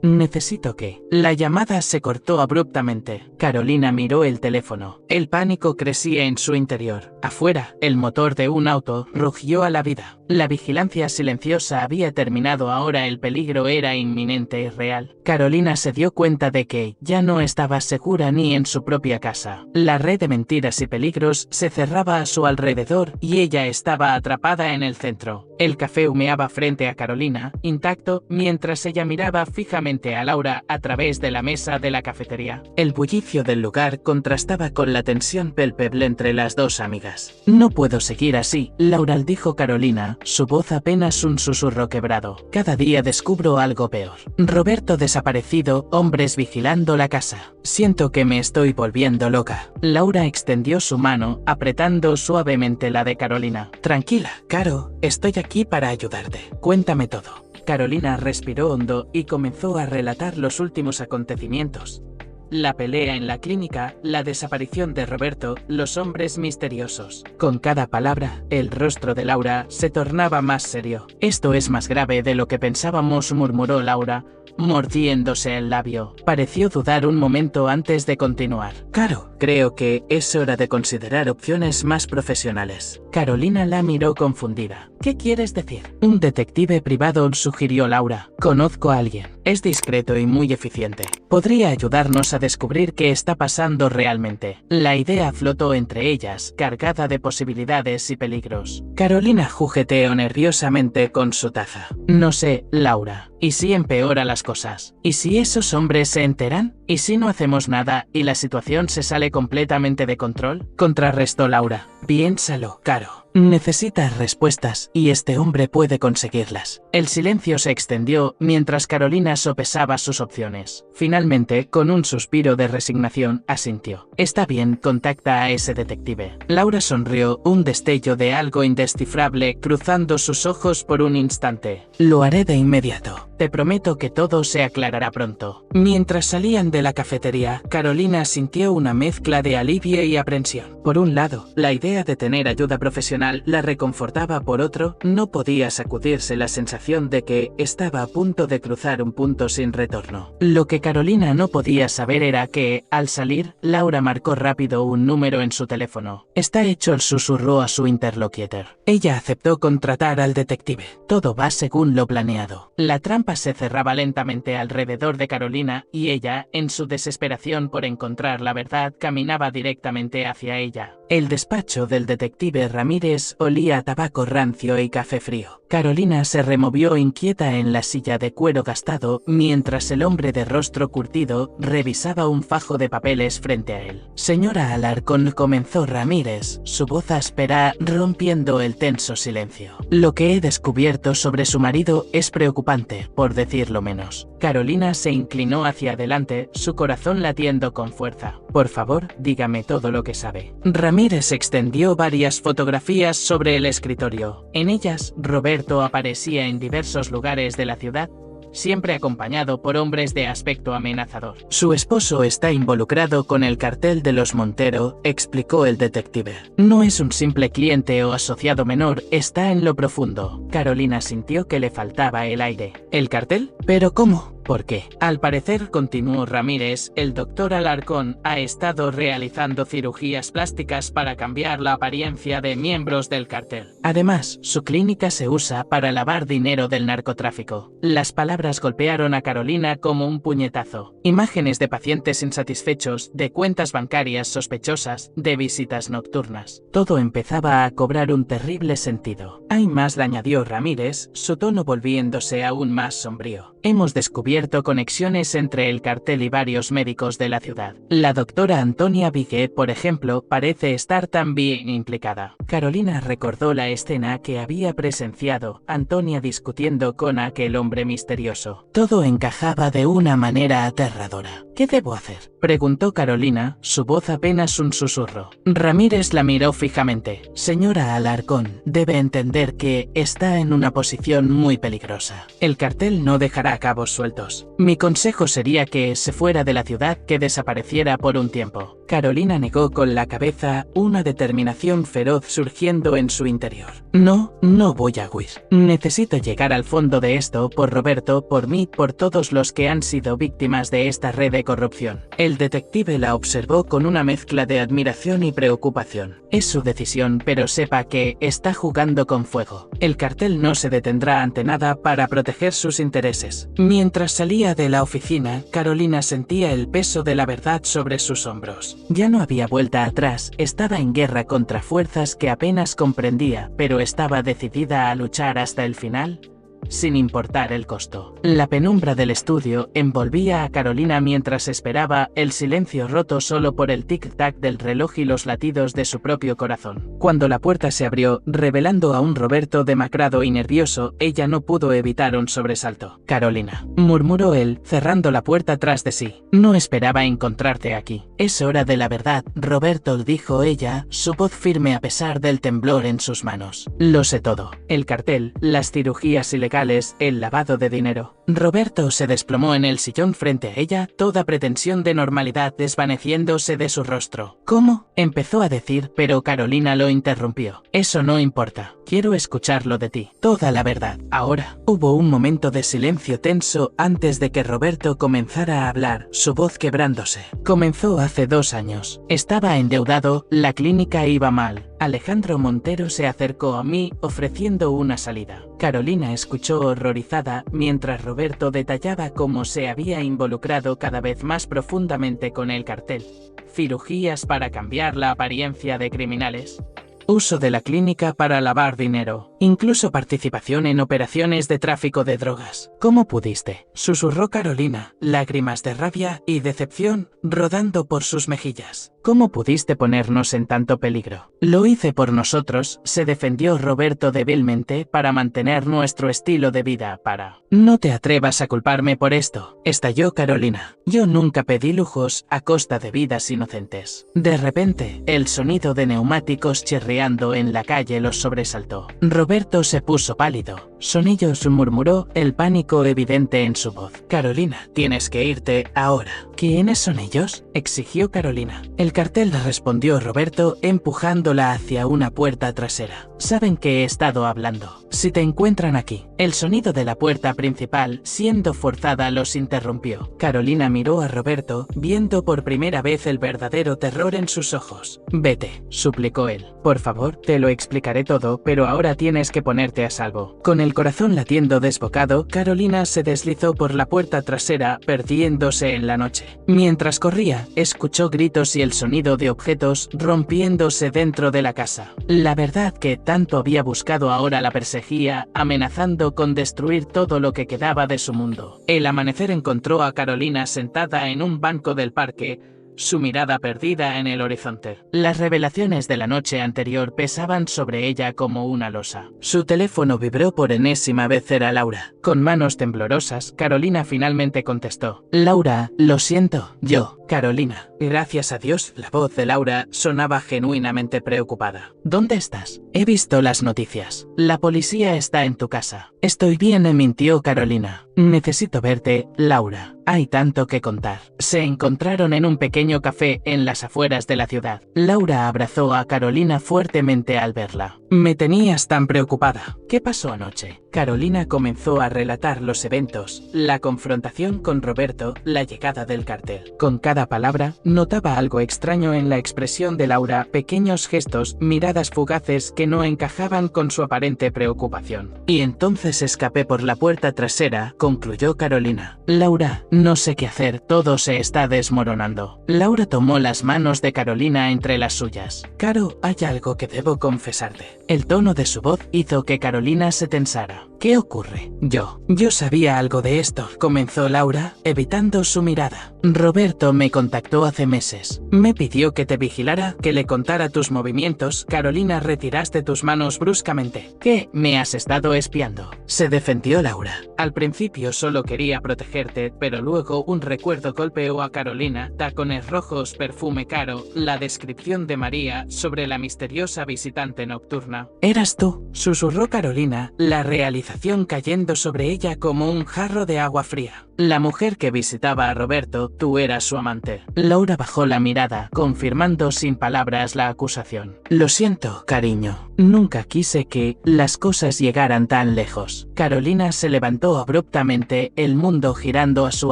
Necesito que…». La llamada se cortó abruptamente. Carolina miró el teléfono. El pánico crecía en su interior. Afuera, el motor de un auto rugió a la vida. La vigilancia silenciosa había terminado, ahora el peligro era inminente y real. Carolina se dio cuenta de que ya no estaba segura ni en su propia casa. La red de mentiras y peligros se cerraba a su alrededor y ella estaba atrapada en el centro. El café humeaba frente a Carolina, intacto, mientras ella miraba fijamente a Laura a través de la mesa de la cafetería. El bullicio del lugar contrastaba con la tensión palpable entre las dos amigas. «No puedo seguir así», Laura dijo Carolina, su voz apenas un susurro quebrado. «Cada día descubro algo peor. Roberto desaparecido, hombres vigilando la casa. Siento que me estoy volviendo loca». Laura extendió su mano, apretando suavemente la de Carolina. «Tranquila, Caro, estoy aquí para ayudarte. Cuéntame todo». Carolina respiró hondo y comenzó a relatar los últimos acontecimientos. La pelea en la clínica, la desaparición de Roberto, los hombres misteriosos. Con cada palabra, el rostro de Laura se tornaba más serio. «Esto es más grave de lo que pensábamos», murmuró Laura, mordiéndose el labio. Pareció dudar un momento antes de continuar. «Caro, creo que es hora de considerar opciones más profesionales». Carolina la miró confundida. «¿Qué quieres decir?». «Un detective privado», sugirió Laura. «Conozco a alguien. Es discreto y muy eficiente. Podría ayudarnos a descubrir qué está pasando realmente». La idea flotó entre ellas, cargada de posibilidades y peligros. Carolina jugueteó nerviosamente con su taza. «No sé, Laura. ¿Y si empeora las cosas? ¿Y si esos hombres se enteran? ¿Y si no hacemos nada y la situación se sale completamente de control?», contrarrestó Laura. «Piénsalo, Caro. Necesitas respuestas y este hombre puede conseguirlas». El silencio se extendió mientras Carolina sopesaba sus opciones. Finalmente, con un suspiro de resignación, asintió. «Está bien, contacta a ese detective». Laura sonrió, un destello de algo indescifrable cruzando sus ojos por un instante. «Lo haré de inmediato. Te prometo que todo se aclarará pronto». Mientras salían de la cafetería, Carolina sintió una mezcla de alivio y aprensión. Por un lado, la idea de tener ayuda profesional la reconfortaba. Por otro, no podía sacudirse la sensación de que estaba a punto de cruzar un punto sin retorno. Lo que Carolina no podía saber era que, al salir, Laura marcó rápido un número en su teléfono. «Está hecho», susurró a su interlocutor. Ella aceptó contratar al detective. «Todo va según lo planeado». La trampa capa se cerraba lentamente alrededor de Carolina y ella, en su desesperación por encontrar la verdad, caminaba directamente hacia ella. El despacho del detective Ramírez olía a tabaco rancio y café frío. Carolina se removió inquieta en la silla de cuero gastado mientras el hombre de rostro curtido revisaba un fajo de papeles frente a él. Señora Alarcón, comenzó Ramírez, su voz áspera rompiendo el tenso silencio. Lo que he descubierto sobre su marido es preocupante, por decirlo menos. Carolina se inclinó hacia adelante, su corazón latiendo con fuerza. Por favor, dígame todo lo que sabe. Ramírez extendió varias fotografías sobre el escritorio. En ellas, Roberto aparecía en diversos lugares de la ciudad, siempre acompañado por hombres de aspecto amenazador. Su esposo está involucrado con el cartel de los Montero, explicó el detective. No es un simple cliente o asociado menor, está en lo profundo. Carolina sintió que le faltaba el aire. ¿El cartel? ¿Pero cómo? ¿Por qué? Al parecer, continuó Ramírez, el doctor Alarcón ha estado realizando cirugías plásticas para cambiar la apariencia de miembros del cartel. Además, su clínica se usa para lavar dinero del narcotráfico. Las palabras golpearon a Carolina como un puñetazo. Imágenes de pacientes insatisfechos, de cuentas bancarias sospechosas, de visitas nocturnas. Todo empezaba a cobrar un terrible sentido. Hay más, le añadió Ramírez, su tono volviéndose aún más sombrío. Hemos descubierto conexiones entre el cartel y varios médicos de la ciudad. La doctora Antonia Viguet, por ejemplo, parece estar también implicada. Carolina recordó la escena que había presenciado, Antonia discutiendo con aquel hombre misterioso. Todo encajaba de una manera aterradora. ¿Qué debo hacer?, preguntó Carolina, su voz apenas un susurro. Ramírez la miró fijamente. Señora Alarcón, debe entender que está en una posición muy peligrosa. El cartel no dejará cabos sueltos. Mi consejo sería que se fuera de la ciudad, que desapareciera por un tiempo. Carolina negó con la cabeza, una determinación feroz surgiendo en su interior. No voy a huir. Necesito llegar al fondo de esto, por Roberto, por mí, por todos los que han sido víctimas de esta red de corrupción. El detective la observó con una mezcla de admiración y preocupación. Es su decisión, pero sepa que está jugando con fuego. El cartel no se detendrá ante nada para proteger sus intereses. Mientras salía de la oficina, Carolina sentía el peso de la verdad sobre sus hombros. Ya no había vuelta atrás, estaba en guerra contra fuerzas que apenas comprendía, pero estaba decidida a luchar hasta el final, sin importar el costo. La penumbra del estudio envolvía a Carolina mientras esperaba, el silencio roto solo por el tic-tac del reloj y los latidos de su propio corazón. Cuando la puerta se abrió, revelando a un Roberto demacrado y nervioso, ella no pudo evitar un sobresalto. Carolina, murmuró él, cerrando la puerta tras de sí. No esperaba encontrarte aquí. Es hora de la verdad, Roberto, dijo ella, su voz firme a pesar del temblor en sus manos. Lo sé todo. El cartel, las cirugías ilegales, el lavado de dinero. Roberto se desplomó en el sillón frente a ella, toda pretensión de normalidad desvaneciéndose de su rostro. ¿Cómo?, empezó a decir, pero Carolina lo interrumpió. Eso no importa. Quiero escucharlo de ti. Toda la verdad. Ahora. Hubo un momento de silencio tenso antes de que Roberto comenzara a hablar, su voz quebrándose. Comenzó hace 2 años. Estaba endeudado, la clínica iba mal. Alejandro Montero se acercó a mí ofreciendo una salida. Carolina escuchó horrorizada mientras Roberto detallaba cómo se había involucrado cada vez más profundamente con el cartel. Cirugías para cambiar la apariencia de criminales. Uso de la clínica para lavar dinero. Incluso participación en operaciones de tráfico de drogas. ¿Cómo pudiste?, susurró Carolina, lágrimas de rabia y decepción rodando por sus mejillas. ¿Cómo pudiste ponernos en tanto peligro? Lo hice por nosotros, se defendió Roberto débilmente, para mantener nuestro estilo de vida, para... No te atrevas a culparme por esto, estalló Carolina. Yo nunca pedí lujos a costa de vidas inocentes. De repente, el sonido de neumáticos chirriando en la calle los sobresaltó. Roberto se puso pálido. Son ellos, murmuró, el pánico evidente en su voz. Carolina, tienes que irte ahora. ¿Quiénes son ellos?, exigió Carolina. El cartel, respondió Roberto, empujándola hacia una puerta trasera. Saben que he estado hablando. Si te encuentran aquí. El sonido de la puerta principal, siendo forzada, los interrumpió. Carolina miró a Roberto, viendo por primera vez el verdadero terror en sus ojos. Vete, suplicó él. Por favor. favor, te lo explicaré todo, pero ahora tienes que ponerte a salvo. Con el corazón latiendo desbocado, Carolina se deslizó por la puerta trasera, perdiéndose en la noche. Mientras corría, escuchó gritos y el sonido de objetos rompiéndose dentro de la casa. La verdad que tanto había buscado ahora la perseguía, amenazando con destruir todo lo que quedaba de su mundo. El amanecer encontró a Carolina sentada en un banco del parque, su mirada perdida en el horizonte. Las revelaciones de la noche anterior pesaban sobre ella como una losa. Su teléfono vibró por enésima vez. Era Laura. Con manos temblorosas, Carolina finalmente contestó. Laura, lo siento. Yo, Carolina. Gracias a Dios, la voz de Laura sonaba genuinamente preocupada. ¿Dónde estás? He visto las noticias. La policía está en tu casa. Estoy bien, mintió Carolina. Necesito verte, Laura. Hay tanto que contar. Se encontraron en un pequeño café en las afueras de la ciudad. Laura abrazó a Carolina fuertemente al verla. Me tenías tan preocupada. ¿Qué pasó anoche? Carolina comenzó a relatar los eventos, la confrontación con Roberto, la llegada del cartel. Con cada palabra, notaba algo extraño en la expresión de Laura, pequeños gestos, miradas fugaces que no encajaban con su aparente preocupación. Y entonces escapé por la puerta trasera, concluyó Carolina. Laura, no sé qué hacer, todo se está desmoronando. Laura tomó las manos de Carolina entre las suyas. Caro, hay algo que debo confesarte. El tono de su voz hizo que Carolina se tensara. ¿Qué ocurre? Yo sabía algo de esto, comenzó Laura, evitando su mirada. Roberto me contactó hace meses. Me pidió que te vigilara, que le contara tus movimientos. Carolina, retiraste tus manos bruscamente. ¿Qué? ¿Me has estado espiando? Se defendió Laura. Al principio solo quería protegerte, pero luego un recuerdo golpeó a Carolina. Tacones rojos, perfume caro, la descripción de María sobre la misteriosa visitante nocturna. ¿Eras tú? Susurró Carolina, la realización cayendo sobre ella como un jarro de agua fría. La mujer que visitaba a Roberto, tú eras su amante. Laura bajó la mirada, confirmando sin palabras la acusación. Lo siento, cariño. Nunca quise que las cosas llegaran tan lejos. Carolina se levantó abruptamente, el mundo girando a su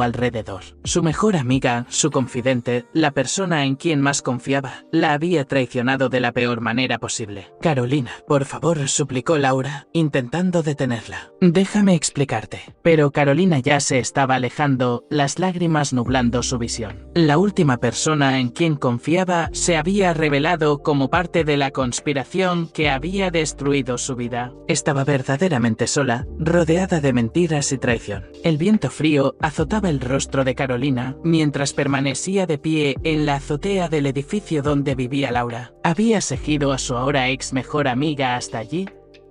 alrededor. Su mejor amiga, su confidente, la persona en quien más confiaba, la había traicionado de la peor manera posible. Carolina, por favor, suplicó Laura, intentando detenerla. Déjame explicarte. Pero Carolina ya se estaba alejando, las lágrimas nublando su visión. La última persona en quien confiaba se había revelado como parte de la conspiración que había destruido su vida. Estaba verdaderamente sola, rodeada de mentiras y traición. El viento frío azotaba el rostro de Carolina mientras permanecía de pie en la azotea del edificio donde vivía Laura. ¿Había seguido a su ahora ex mejor amiga hasta allí?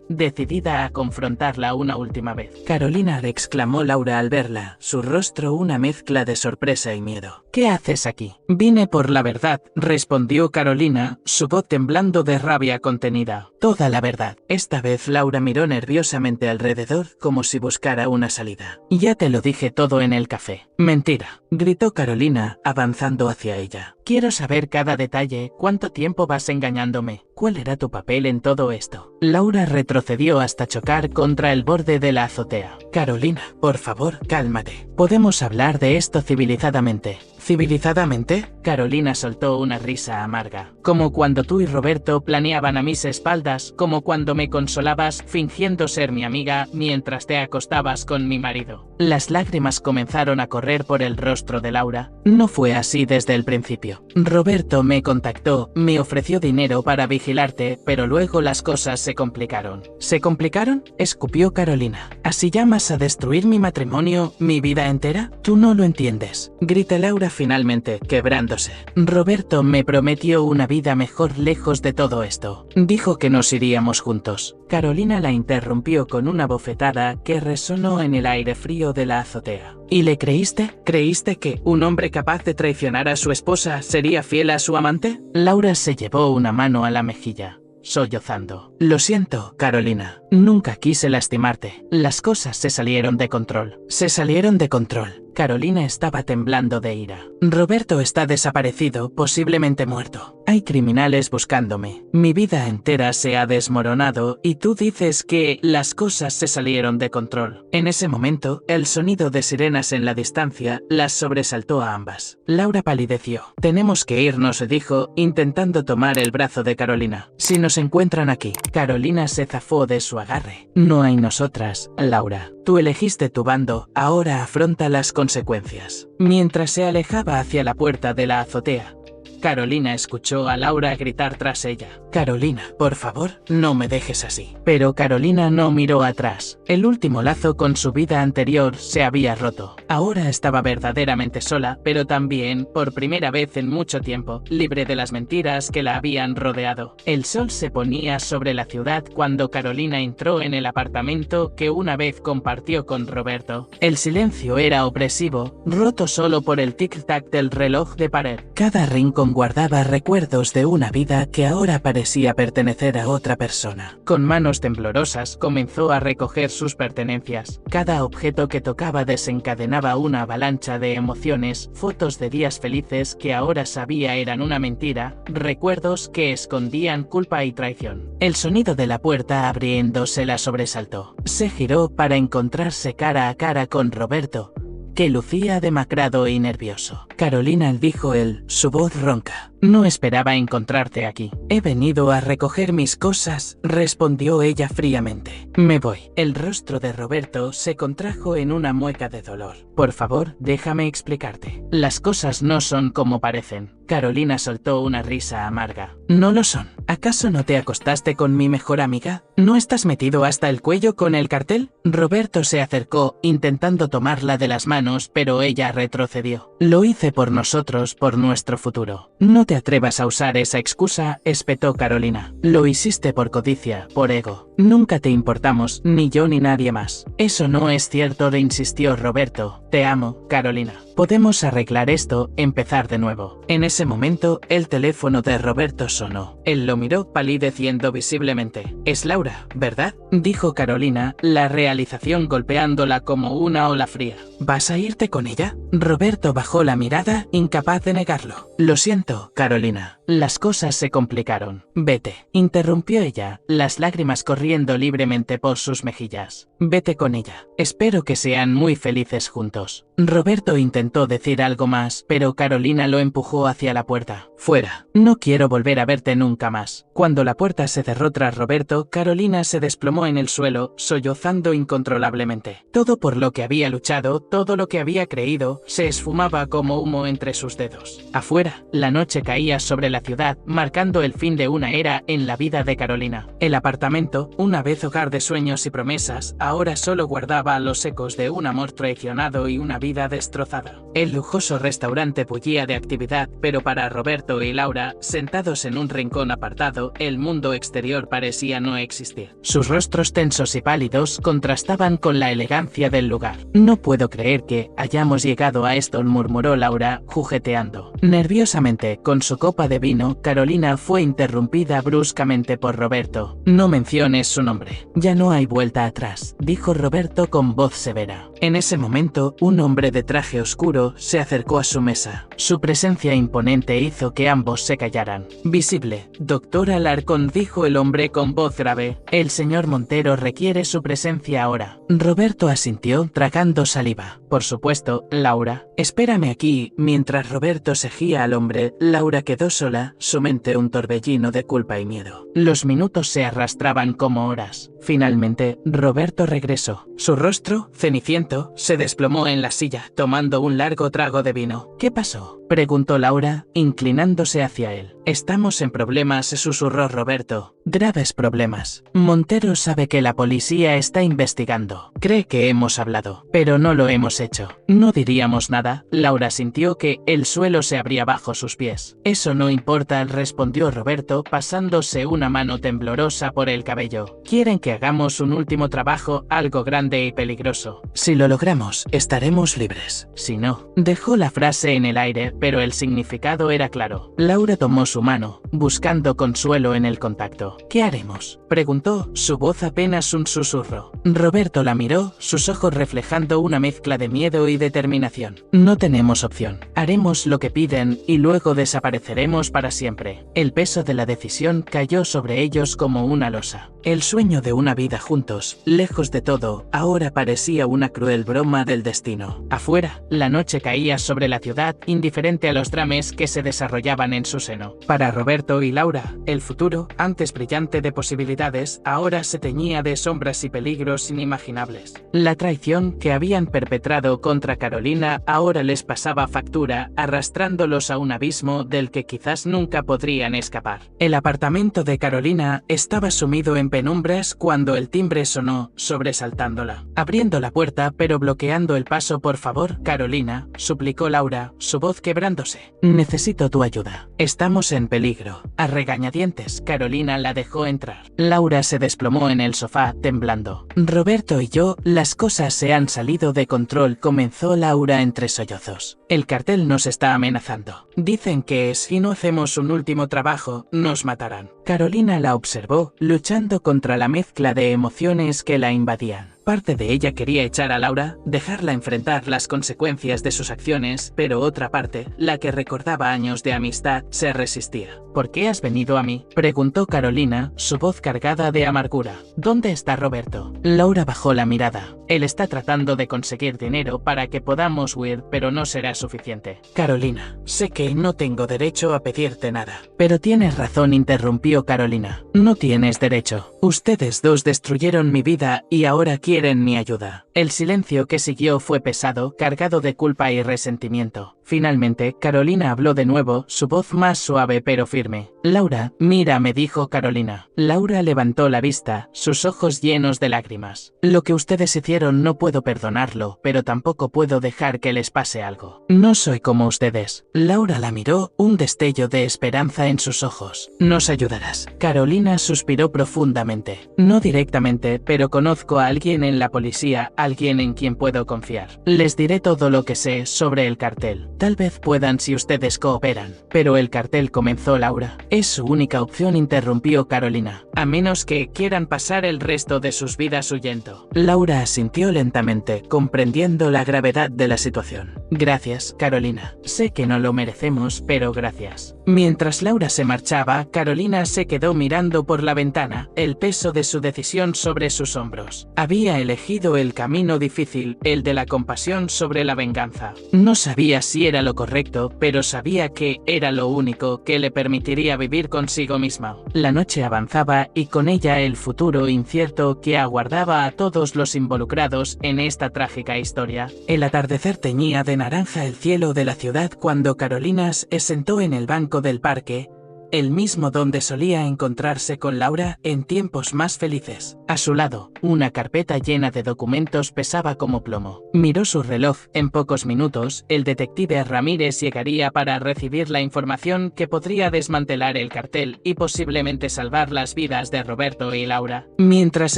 Decidida a confrontarla una última vez. Carolina, exclamó Laura al verla, su rostro una mezcla de sorpresa y miedo. ¿Qué haces aquí? Vine por la verdad, respondió Carolina, su voz temblando de rabia contenida. Toda la verdad. Esta vez Laura miró nerviosamente alrededor como si buscara una salida. Ya te lo dije todo en el café. Mentira, gritó Carolina, avanzando hacia ella. Quiero saber cada detalle. ¿Cuánto tiempo vas engañándome? ¿Cuál era tu papel en todo esto? Laura retrocedió hasta chocar contra el borde de la azotea. Carolina, por favor, cálmate. Podemos hablar de esto civilizadamente. ¿Civilizadamente? Carolina soltó una risa amarga. Como cuando tú y Roberto planeaban a mis espaldas, como cuando me consolabas fingiendo ser mi amiga mientras te acostabas con mi marido. Las lágrimas comenzaron a correr por el rostro de Laura. No fue así desde el principio. Roberto me contactó, me ofreció dinero para vigilarte, pero luego las cosas se complicaron. ¿Se complicaron? Escupió Carolina. ¿Así llamas a destruir mi matrimonio, mi vida entera? Tú no lo entiendes. Grita Laura finalmente, quebrándose. Roberto me prometió una vida mejor lejos de todo esto. Dijo que nos iríamos juntos. Carolina la interrumpió con una bofetada que resonó en el aire frío de la azotea. ¿Y le creíste? ¿Creíste que un hombre capaz de traicionar a su esposa sería fiel a su amante? Laura se llevó una mano a la mejilla, sollozando. Lo siento, Carolina. Nunca quise lastimarte. Las cosas se salieron de control. Se salieron de control. Carolina estaba temblando de ira. Roberto está desaparecido, posiblemente muerto. Hay criminales buscándome. Mi vida entera se ha desmoronado y tú dices que las cosas se salieron de control. En ese momento, el sonido de sirenas en la distancia las sobresaltó a ambas. Laura palideció. Tenemos que irnos, dijo, intentando tomar el brazo de Carolina. Si nos encuentran aquí. Carolina se zafó de su agarre. No hay nosotras, Laura. Tú elegiste tu bando, ahora afronta las consecuencias. Mientras se alejaba hacia la puerta de la azotea, Carolina escuchó a Laura gritar tras ella. Carolina, por favor, no me dejes así. Pero Carolina no miró atrás. El último lazo con su vida anterior se había roto. Ahora estaba verdaderamente sola, pero también, por primera vez en mucho tiempo, libre de las mentiras que la habían rodeado. El sol se ponía sobre la ciudad cuando Carolina entró en el apartamento que una vez compartió con Roberto. El silencio era opresivo, roto solo por el tic-tac del reloj de pared. Cada rincón guardaba recuerdos de una vida que ahora parecía pertenecer a otra persona. Con manos temblorosas comenzó a recoger sus pertenencias. Cada objeto que tocaba desencadenaba una avalancha de emociones, fotos de días felices que ahora sabía eran una mentira, recuerdos que escondían culpa y traición. El sonido de la puerta abriéndose la sobresaltó. Se giró para encontrarse cara a cara con Roberto, que lucía demacrado y nervioso. Carolina, dijo él, su voz ronca. No esperaba encontrarte aquí. He venido a recoger mis cosas, respondió ella fríamente. Me voy. El rostro de Roberto se contrajo en una mueca de dolor. Por favor, déjame explicarte. Las cosas no son como parecen. Carolina soltó una risa amarga. No lo son. ¿Acaso no te acostaste con mi mejor amiga? ¿No estás metido hasta el cuello con el cartel? Roberto se acercó, intentando tomarla de las manos, pero ella retrocedió. Lo hice por nosotros, por nuestro futuro. No te atrevas a usar esa excusa, espetó Carolina. Lo hiciste por codicia, por ego. Nunca te importamos, ni yo ni nadie más. Eso no es cierto, le insistió Roberto. Te amo, Carolina. Podemos arreglar esto, empezar de nuevo. En ese momento, el teléfono de Roberto sonó. Él lo miró palideciendo visiblemente. Es Laura, ¿verdad? Dijo Carolina, la realización golpeándola como una ola fría. ¿Vas a irte con ella? Roberto bajó la mirada, incapaz de negarlo. Lo siento, Carolina. Las cosas se complicaron. Vete, interrumpió ella, las lágrimas corriendo libremente por sus mejillas. Vete con ella. Espero que sean muy felices juntos. Roberto intentó decir algo más, pero Carolina lo empujó hacia la puerta. Fuera. No quiero volver a verte nunca más. Cuando la puerta se cerró tras Roberto, Carolina se desplomó en el suelo, sollozando incontrolablemente. Todo por lo que había luchado, todo lo que había creído, se esfumaba como humo entre sus dedos. Afuera, la noche caía sobre la ciudad, marcando el fin de una era en la vida de Carolina. El apartamento, una vez hogar de sueños y promesas, ahora solo guardaba los ecos de un amor traicionado y una vida destrozada. El lujoso restaurante bullía de actividad, pero para Roberto y Laura, sentados en un rincón apartado, el mundo exterior parecía no existir. Sus rostros tensos y pálidos contrastaban con la elegancia del lugar. No puedo creer que hayamos llegado a esto, murmuró Laura, jugueteando. Nerviosamente, con su copa de vino, Carolina fue interrumpida bruscamente por Roberto. No menciones su nombre. Ya no hay vuelta atrás, dijo Roberto con voz severa. En ese momento, un hombre de traje oscuro se acercó a su mesa. Su presencia imponente hizo que ambos se callaran. Visible. Doctor Alarcón, dijo el hombre con voz grave. El señor Montero requiere su presencia ahora. Roberto asintió, tragando saliva. Por supuesto, Laura. Espérame aquí. Mientras Roberto seguía al hombre, Laura quedó sola, su mente un torbellino de culpa y miedo. Los minutos se arrastraban como horas. Finalmente, Roberto regresó. Su rostro, ceniciento, se desplomó en la silla, tomando un largo trago de vino. ¿Qué pasó?, preguntó Laura, inclinándose hacia él. Estamos en problemas, susurró Roberto. Graves problemas. Montero sabe que la policía está investigando. Cree que hemos hablado, pero no lo hemos hecho. No diríamos nada. Laura sintió que el suelo se abría bajo sus pies. Eso no importa. importa, respondió Roberto, pasándose una mano temblorosa por el cabello. Quieren que hagamos un último trabajo, algo grande y peligroso. Si lo logramos, estaremos libres. Si no, dejó la frase en el aire, pero el significado era claro. Laura tomó su mano, buscando consuelo en el contacto. ¿Qué haremos?, preguntó, su voz apenas un susurro. Roberto la miró, sus ojos reflejando una mezcla de miedo y determinación. No tenemos opción. Haremos lo que piden y luego desapareceremos para siempre. El peso de la decisión cayó sobre ellos como una losa. El sueño de una vida juntos, lejos de todo, ahora parecía una cruel broma del destino. Afuera, la noche caía sobre la ciudad, indiferente a los dramas que se desarrollaban en su seno. Para Roberto y Laura, el futuro, antes brillante de posibilidades, ahora se teñía de sombras y peligros inimaginables. La traición que habían perpetrado contra Carolina ahora les pasaba factura, arrastrándolos a un abismo del que quizás nunca podrían escapar. El apartamento de Carolina estaba sumido en penumbras cuando el timbre sonó, sobresaltándola. Abriendo la puerta pero bloqueando el paso. Por favor, Carolina, suplicó Laura, su voz quebrándose. Necesito tu ayuda. Estamos en peligro. A regañadientes, Carolina la dejó entrar. Laura se desplomó en el sofá, temblando. Roberto y yo, las cosas se han salido de control, comenzó Laura entre sollozos. El cartel nos está amenazando. Dicen que si no hacemos un último trabajo, nos matarán. Carolina la observó, luchando contra la mezcla de emociones que la invadían. Parte de ella quería echar a Laura, dejarla enfrentar las consecuencias de sus acciones, pero otra parte, la que recordaba años de amistad, se resistía. ¿Por qué has venido a mí?, preguntó Carolina, su voz cargada de amargura. ¿Dónde está Roberto? Laura bajó la mirada. Él está tratando de conseguir dinero para que podamos huir, pero no será suficiente. Carolina, sé que no tengo derecho a pedirte nada. Pero tienes razón, interrumpió Carolina. No tienes derecho. Ustedes dos destruyeron mi vida y ahora quieren mi ayuda. El silencio que siguió fue pesado, cargado de culpa y resentimiento. Finalmente, Carolina habló de nuevo, su voz más suave pero firme. Laura, mira, me dijo Carolina. Laura levantó la vista, sus ojos llenos de lágrimas. Lo que ustedes hicieron no puedo perdonarlo, pero tampoco puedo dejar que les pase algo. No soy como ustedes. Laura la miró, un destello de esperanza en sus ojos. Nos ayudarás. Carolina suspiró profundamente. No directamente, pero conozco a alguien en la policía, alguien en quien puedo confiar. Les diré todo lo que sé sobre el cartel. Tal vez puedan si ustedes cooperan. Pero el cartel, comenzó Laura. Es su única opción, interrumpió Carolina. A menos que quieran pasar el resto de sus vidas huyendo. Laura asintió lentamente, comprendiendo la gravedad de la situación. Gracias, Carolina. Sé que no lo merecemos, pero gracias. Mientras Laura se marchaba, Carolina se quedó mirando por la ventana, el peso de su decisión sobre sus hombros. Había elegido el camino difícil, el de la compasión sobre la venganza. No sabía si era lo correcto, pero sabía que era lo único que le permitiría vivir consigo misma. La noche avanzaba y con ella el futuro incierto que aguardaba a todos los involucrados en esta trágica historia. El atardecer teñía de naranja el cielo de la ciudad cuando Carolina se sentó en el banco del parque, el mismo donde solía encontrarse con Laura en tiempos más felices. A su lado, una carpeta llena de documentos pesaba como plomo. Miró su reloj. En pocos minutos, el detective Ramírez llegaría para recibir la información que podría desmantelar el cartel y posiblemente salvar las vidas de Roberto y Laura. Mientras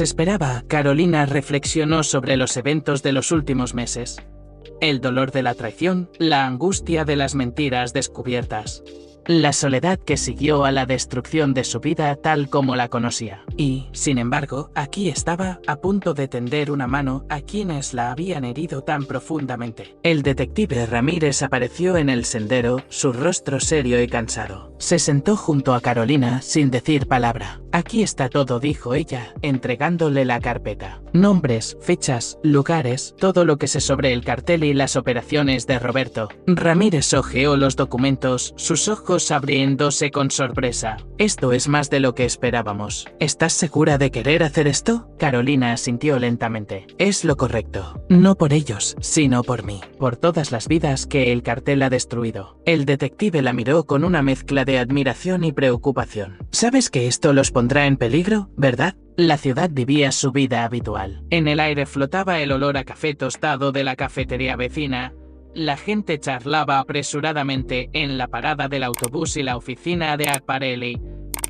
esperaba, Carolina reflexionó sobre los eventos de los últimos meses. El dolor de la traición, la angustia de las mentiras descubiertas. La soledad que siguió a la destrucción de su vida tal como la conocía. Y, sin embargo, aquí estaba, a punto de tender una mano a quienes la habían herido tan profundamente. El detective Ramírez apareció en el sendero, su rostro serio y cansado. Se sentó junto a Carolina sin decir palabra. Aquí está todo, dijo ella, entregándole la carpeta. Nombres, fechas, lugares, todo lo que sé sobre el cartel y las operaciones de Roberto. Ramírez hojeó los documentos, sus ojos abriéndose con sorpresa. Esto es más de lo que esperábamos. ¿Estás segura de querer hacer esto? Carolina asintió lentamente. Es lo correcto. No por ellos, sino por mí. Por todas las vidas que el cartel ha destruido. El detective la miró con una mezcla de admiración y preocupación. ¿Sabes que esto los pondrá en peligro, verdad? La ciudad vivía su vida habitual. En el aire flotaba el olor a café tostado de la cafetería vecina, La gente charlaba apresuradamente en la parada del autobús y la oficina de Apparelli,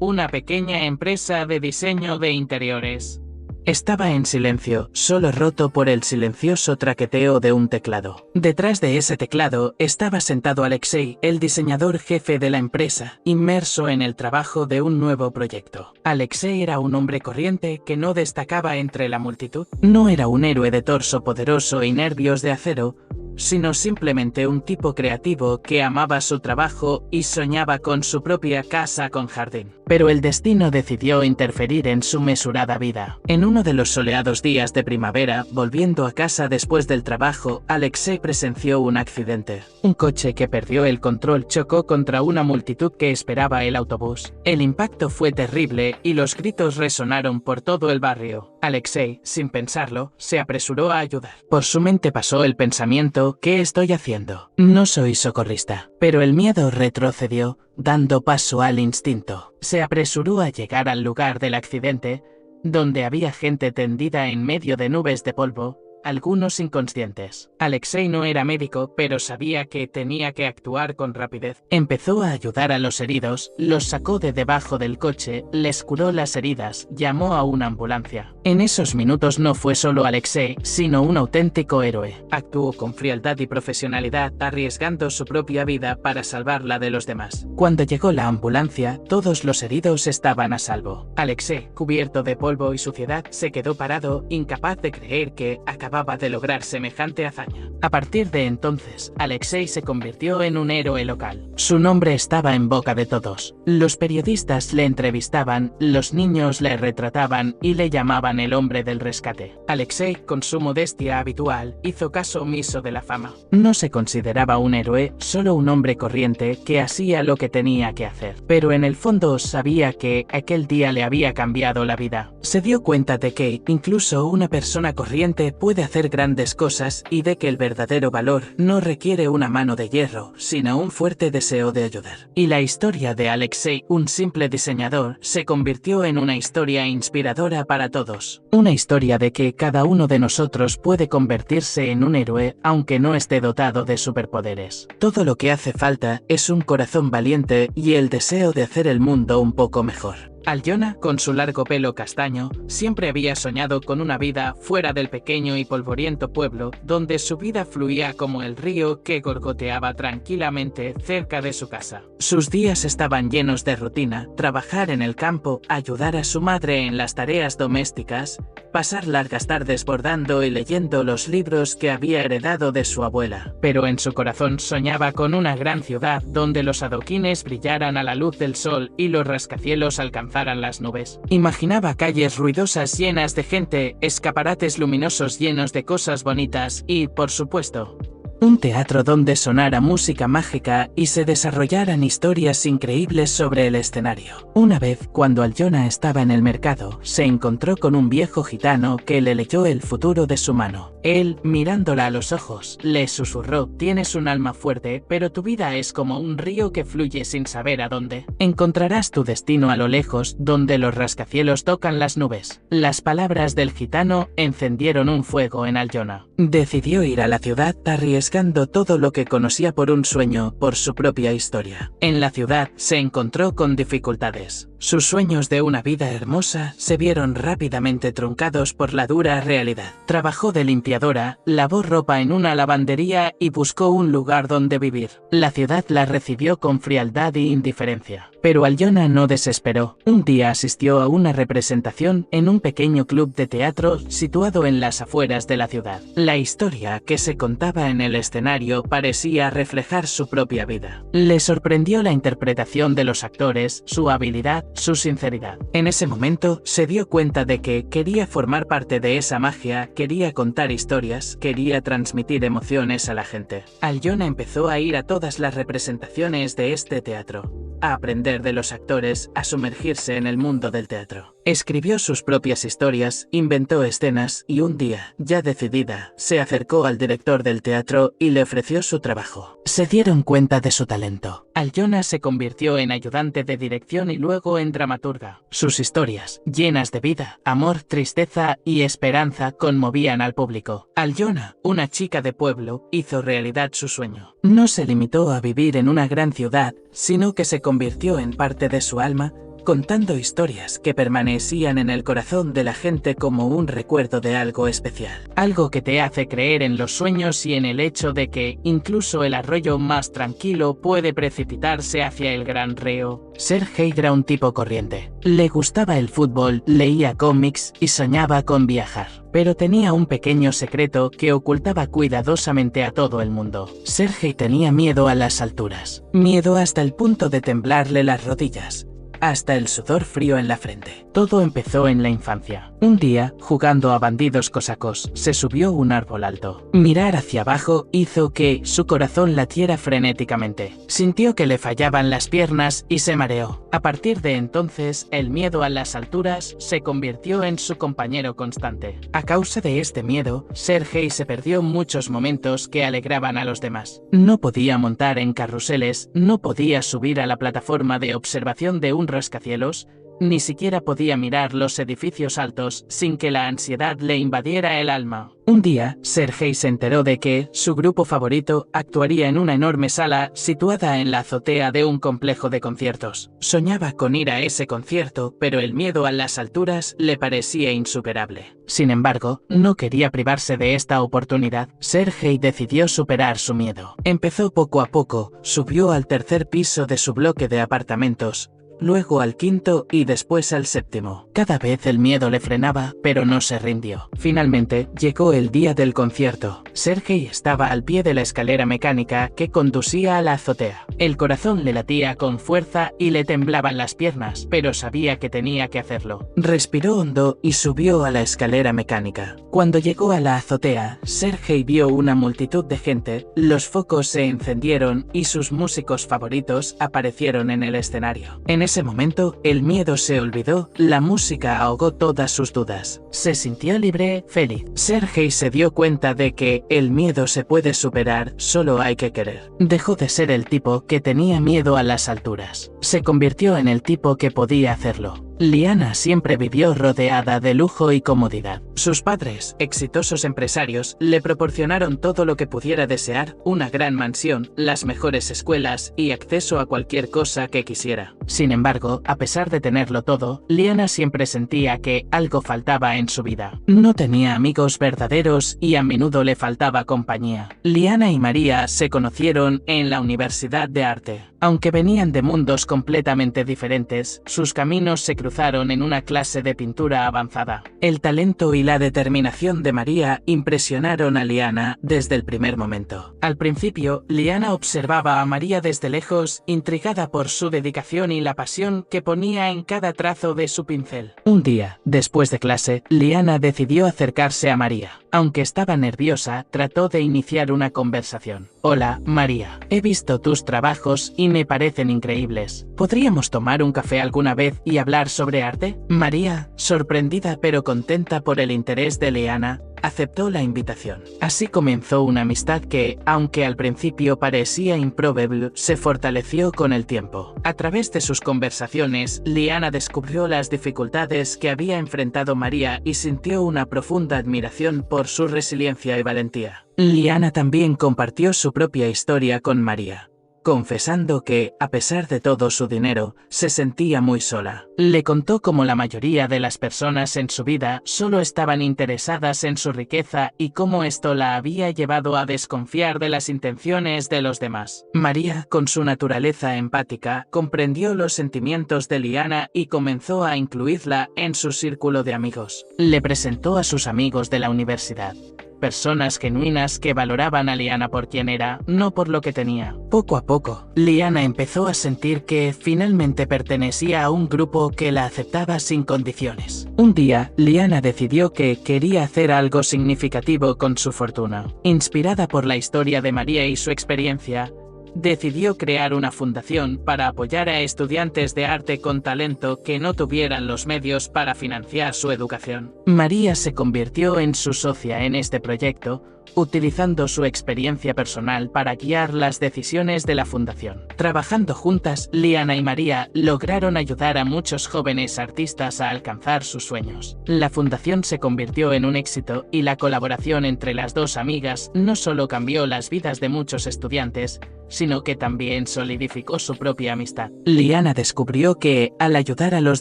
una pequeña empresa de diseño de interiores. Estaba en silencio, solo roto por el silencioso traqueteo de un teclado. Detrás de ese teclado estaba sentado Alexei, el diseñador jefe de la empresa, inmerso en el trabajo de un nuevo proyecto. Alexei era un hombre corriente que no destacaba entre la multitud. No era un héroe de torso poderoso y nervios de acero, sino simplemente un tipo creativo que amaba su trabajo y soñaba con su propia casa con jardín. Pero el destino decidió interferir en su mesurada vida. En uno de los soleados días de primavera, volviendo a casa después del trabajo, Alexei presenció un accidente. Un coche que perdió el control chocó contra una multitud que esperaba el autobús. El impacto fue terrible y los gritos resonaron por todo el barrio. Alexei, sin pensarlo, se apresuró a ayudar. Por su mente pasó el pensamiento: ¿qué estoy haciendo? No soy socorrista. Pero el miedo retrocedió, dando paso al instinto. Se apresuró a llegar al lugar del accidente, donde había gente tendida en medio de nubes de polvo, algunos inconscientes. Alexei no era médico, pero sabía que tenía que actuar con rapidez. Empezó a ayudar a los heridos, los sacó de debajo del coche, les curó las heridas, llamó a una ambulancia. En esos minutos no fue solo Alexei, sino un auténtico héroe. Actuó con frialdad y profesionalidad, arriesgando su propia vida para salvar la de los demás. Cuando llegó la ambulancia, todos los heridos estaban a salvo. Alexei, cubierto de polvo y suciedad, se quedó parado, incapaz de creer que acababa de lograr semejante hazaña. A partir de entonces, Alexei se convirtió en un héroe local. Su nombre estaba en boca de todos. Los periodistas le entrevistaban, los niños le retrataban y le llamaban el hombre del rescate. Alexei, con su modestia habitual, hizo caso omiso de la fama. No se consideraba un héroe, solo un hombre corriente que hacía lo que tenía que hacer. Pero en el fondo sabía que aquel día le había cambiado la vida. Se dio cuenta de que incluso una persona corriente puede hacer grandes cosas y de que el verdadero valor no requiere una mano de hierro, sino un fuerte deseo de ayudar. Y la historia de Alexei, un simple diseñador, se convirtió en una historia inspiradora para todos. Una historia de que cada uno de nosotros puede convertirse en un héroe aunque no esté dotado de superpoderes. Todo lo que hace falta es un corazón valiente y el deseo de hacer el mundo un poco mejor. Aljona, con su largo pelo castaño, siempre había soñado con una vida fuera del pequeño y polvoriento pueblo, donde su vida fluía como el río que gorgoteaba tranquilamente cerca de su casa. Sus días estaban llenos de rutina: trabajar en el campo, ayudar a su madre en las tareas domésticas, pasar largas tardes bordando y leyendo los libros que había heredado de su abuela. Pero en su corazón soñaba con una gran ciudad donde los adoquines brillaran a la luz del sol y los rascacielos alcanzaran las nubes. Imaginaba calles ruidosas llenas de gente, escaparates luminosos llenos de cosas bonitas y, por supuesto, un teatro donde sonara música mágica y se desarrollaran historias increíbles sobre el escenario. Una vez, cuando Aljona estaba en el mercado, se encontró con un viejo gitano que le leyó el futuro de su mano. Él, mirándola a los ojos, le susurró: tienes un alma fuerte, pero tu vida es como un río que fluye sin saber a dónde. Encontrarás tu destino a lo lejos, donde los rascacielos tocan las nubes. Las palabras del gitano encendieron un fuego en Aljona. Decidió ir a la ciudad arriesgando todo lo que conocía por un sueño, por su propia historia. En la ciudad se encontró con dificultades. Sus sueños de una vida hermosa se vieron rápidamente truncados por la dura realidad. Trabajó de limpiadora, lavó ropa en una lavandería y buscó un lugar donde vivir. La ciudad la recibió con frialdad e indiferencia. Pero Aljona no desesperó. Un día asistió a una representación en un pequeño club de teatro situado en las afueras de la ciudad. La historia que se contaba en el escenario parecía reflejar su propia vida. Le sorprendió la interpretación de los actores, su habilidad, su sinceridad. En ese momento se dio cuenta de que quería formar parte de esa magia, quería contar historias, quería transmitir emociones a la gente. Aljona empezó a ir a todas las representaciones de este teatro. a aprender de los actores, a sumergirse en el mundo del teatro. Escribió sus propias historias, inventó escenas y un día, ya decidida, se acercó al director del teatro y le ofreció su trabajo. Se dieron cuenta de su talento. Alyona se convirtió en ayudante de dirección y luego en dramaturga. Sus historias, llenas de vida, amor, tristeza y esperanza, conmovían al público. Alyona, una chica de pueblo, hizo realidad su sueño. No se limitó a vivir en una gran ciudad, sino que se convirtió en parte de su alma, contando historias que permanecían en el corazón de la gente como un recuerdo de algo especial. Algo que te hace creer en los sueños y en el hecho de que, incluso el arroyo más tranquilo puede precipitarse hacia el gran río. Sergei era un tipo corriente. Le gustaba el fútbol, leía cómics y soñaba con viajar. Pero tenía un pequeño secreto que ocultaba cuidadosamente a todo el mundo. Sergei tenía miedo a las alturas. Miedo hasta el punto de temblarle las rodillas. Hasta el sudor frío en la frente. Todo empezó en la infancia. Un día, jugando a bandidos cosacos, se subió a un árbol alto. Mirar hacia abajo hizo que su corazón latiera frenéticamente. Sintió que le fallaban las piernas y se mareó. A partir de entonces, el miedo a las alturas se convirtió en su compañero constante. A causa de este miedo, Sergei se perdió muchos momentos que alegraban a los demás. No podía montar en carruseles, no podía subir a la plataforma de observación de un rascacielos, ni siquiera podía mirar los edificios altos sin que la ansiedad le invadiera el alma. Un día, Sergei se enteró de que su grupo favorito actuaría en una enorme sala situada en la azotea de un complejo de conciertos. Soñaba con ir a ese concierto, pero el miedo a las alturas le parecía insuperable. Sin embargo, no quería privarse de esta oportunidad. Sergei decidió superar su miedo. Empezó poco a poco, subió al tercer piso de su bloque de apartamentos, luego al quinto y después al séptimo. Cada vez el miedo le frenaba, pero no se rindió. Finalmente, llegó el día del concierto. Sergei estaba al pie de la escalera mecánica que conducía a la azotea. El corazón le latía con fuerza y le temblaban las piernas, pero sabía que tenía que hacerlo. Respiró hondo y subió a la escalera mecánica. Cuando llegó a la azotea, Sergei vio una multitud de gente, los focos se encendieron y sus músicos favoritos aparecieron en el escenario. En ese momento, el miedo se olvidó, la música ahogó todas sus dudas. Se sintió libre, feliz. Sergei se dio cuenta de que el miedo se puede superar, solo hay que querer. Dejó de ser el tipo que tenía miedo a las alturas. Se convirtió en el tipo que podía hacerlo. Liana siempre vivió rodeada de lujo y comodidad. Sus padres, exitosos empresarios, le proporcionaron todo lo que pudiera desear, una gran mansión, las mejores escuelas y acceso a cualquier cosa que quisiera. Sin embargo, a pesar de tenerlo todo, Liana siempre sentía que algo faltaba en su vida. No tenía amigos verdaderos y a menudo le faltaba compañía. Liana y María se conocieron en la Universidad de Arte. Aunque venían de mundos completamente diferentes, sus caminos se cruzaron en una clase de pintura avanzada. El talento y la determinación de María impresionaron a Liana desde el primer momento. Al principio, Liana observaba a María desde lejos, intrigada por su dedicación y la pasión que ponía en cada trazo de su pincel. Un día, después de clase, Liana decidió acercarse a María. Aunque estaba nerviosa, trató de iniciar una conversación. Hola, María. He visto tus trabajos y me parecen increíbles. ¿Podríamos tomar un café alguna vez y hablar sobre arte? María, sorprendida pero contenta por el interés de Liana, aceptó la invitación. Así comenzó una amistad que, aunque al principio parecía improbable, se fortaleció con el tiempo. A través de sus conversaciones, Liana descubrió las dificultades que había enfrentado María y sintió una profunda admiración por su resiliencia y valentía. Liana también compartió su propia historia con María, confesando que, a pesar de todo su dinero, se sentía muy sola. Le contó cómo la mayoría de las personas en su vida solo estaban interesadas en su riqueza y cómo esto la había llevado a desconfiar de las intenciones de los demás. María, con su naturaleza empática, comprendió los sentimientos de Liana y comenzó a incluirla en su círculo de amigos. Le presentó a sus amigos de la universidad. Personas genuinas que valoraban a Liana por quien era, no por lo que tenía. Poco a poco, Liana empezó a sentir que finalmente pertenecía a un grupo que la aceptaba sin condiciones. Un día, Liana decidió que quería hacer algo significativo con su fortuna. Inspirada por la historia de María y su experiencia, decidió crear una fundación para apoyar a estudiantes de arte con talento que no tuvieran los medios para financiar su educación. María se convirtió en su socia en este proyecto, utilizando su experiencia personal para guiar las decisiones de la fundación. Trabajando juntas, Liana y María lograron ayudar a muchos jóvenes artistas a alcanzar sus sueños. La fundación se convirtió en un éxito y la colaboración entre las dos amigas no solo cambió las vidas de muchos estudiantes, sino que también solidificó su propia amistad. Liana descubrió que, al ayudar a los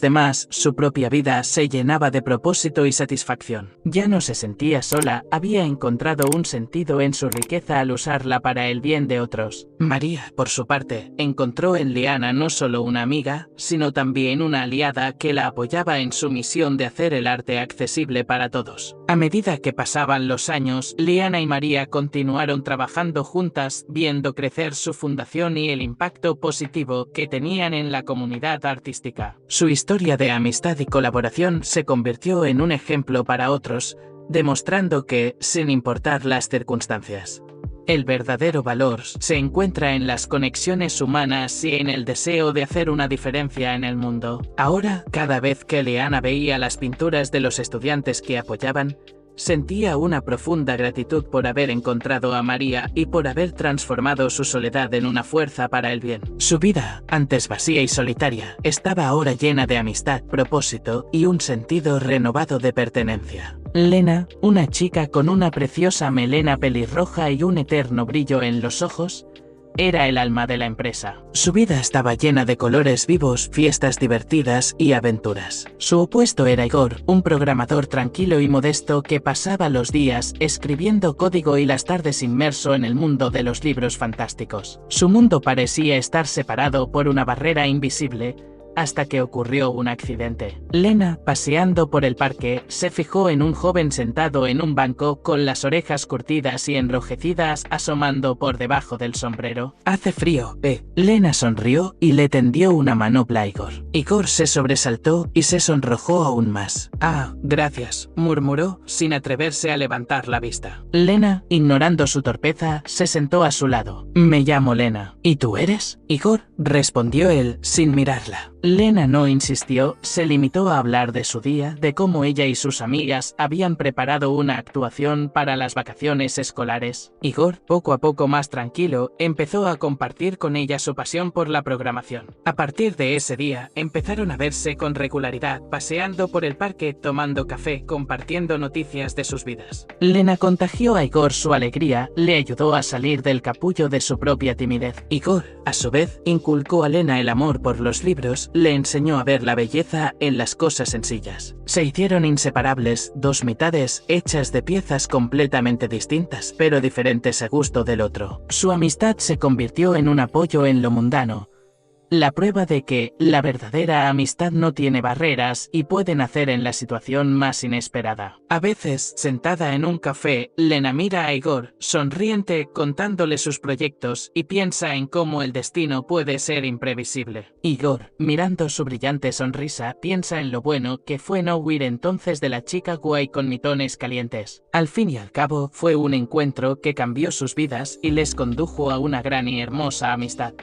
demás, su propia vida se llenaba de propósito y satisfacción. Ya no se sentía sola, había encontrado un sentido en su riqueza al usarla para el bien de otros. María, por su parte, encontró en Liana no solo una amiga, sino también una aliada que la apoyaba en su misión de hacer el arte accesible para todos. A medida que pasaban los años, Liana y María continuaron trabajando juntas, viendo crecer su fundación y el impacto positivo que tenían en la comunidad artística. Su historia de amistad y colaboración se convirtió en un ejemplo para otros, demostrando que, sin importar las circunstancias, el verdadero valor se encuentra en las conexiones humanas y en el deseo de hacer una diferencia en el mundo. Ahora, cada vez que Liana veía las pinturas de los estudiantes que apoyaban, sentía una profunda gratitud por haber encontrado a María y por haber transformado su soledad en una fuerza para el bien. Su vida, antes vacía y solitaria, estaba ahora llena de amistad, propósito y un sentido renovado de pertenencia. Lena, una chica con una preciosa melena pelirroja y un eterno brillo en los ojos, era el alma de la empresa. Su vida estaba llena de colores vivos, fiestas divertidas y aventuras. Su opuesto era Igor, un programador tranquilo y modesto que pasaba los días escribiendo código y las tardes inmerso en el mundo de los libros fantásticos. Su mundo parecía estar separado por una barrera invisible, hasta que ocurrió un accidente. Lena, paseando por el parque, se fijó en un joven sentado en un banco con las orejas curtidas y enrojecidas asomando por debajo del sombrero. «Hace frío, Lena sonrió y le tendió una manopla a Igor. Igor se sobresaltó y se sonrojó aún más. «Ah, gracias», murmuró, sin atreverse a levantar la vista. Lena, ignorando su torpeza, se sentó a su lado. «Me llamo Lena. ¿Y tú eres?» «Igor», respondió él, sin mirarla. Lena no insistió, se limitó a hablar de su día, de cómo ella y sus amigas habían preparado una actuación para las vacaciones escolares. Igor, poco a poco más tranquilo, empezó a compartir con ella su pasión por la programación. A partir de ese día, empezaron a verse con regularidad, paseando por el parque, tomando café, compartiendo noticias de sus vidas. Lena contagió a Igor su alegría, le ayudó a salir del capullo de su propia timidez. Igor, a su vez, inculcó a Lena el amor por los libros, le enseñó a ver la belleza en las cosas sencillas. Se hicieron inseparables, dos mitades hechas de piezas completamente distintas, pero diferentes a gusto del otro. Su amistad se convirtió en un apoyo en lo mundano, la prueba de que la verdadera amistad no tiene barreras y puede nacer en la situación más inesperada. A veces, sentada en un café, Lena mira a Igor, sonriente, contándole sus proyectos y piensa en cómo el destino puede ser imprevisible. Igor, mirando su brillante sonrisa, piensa en lo bueno que fue no huir entonces de la chica guay con mitones calientes. Al fin y al cabo, fue un encuentro que cambió sus vidas y les condujo a una gran y hermosa amistad.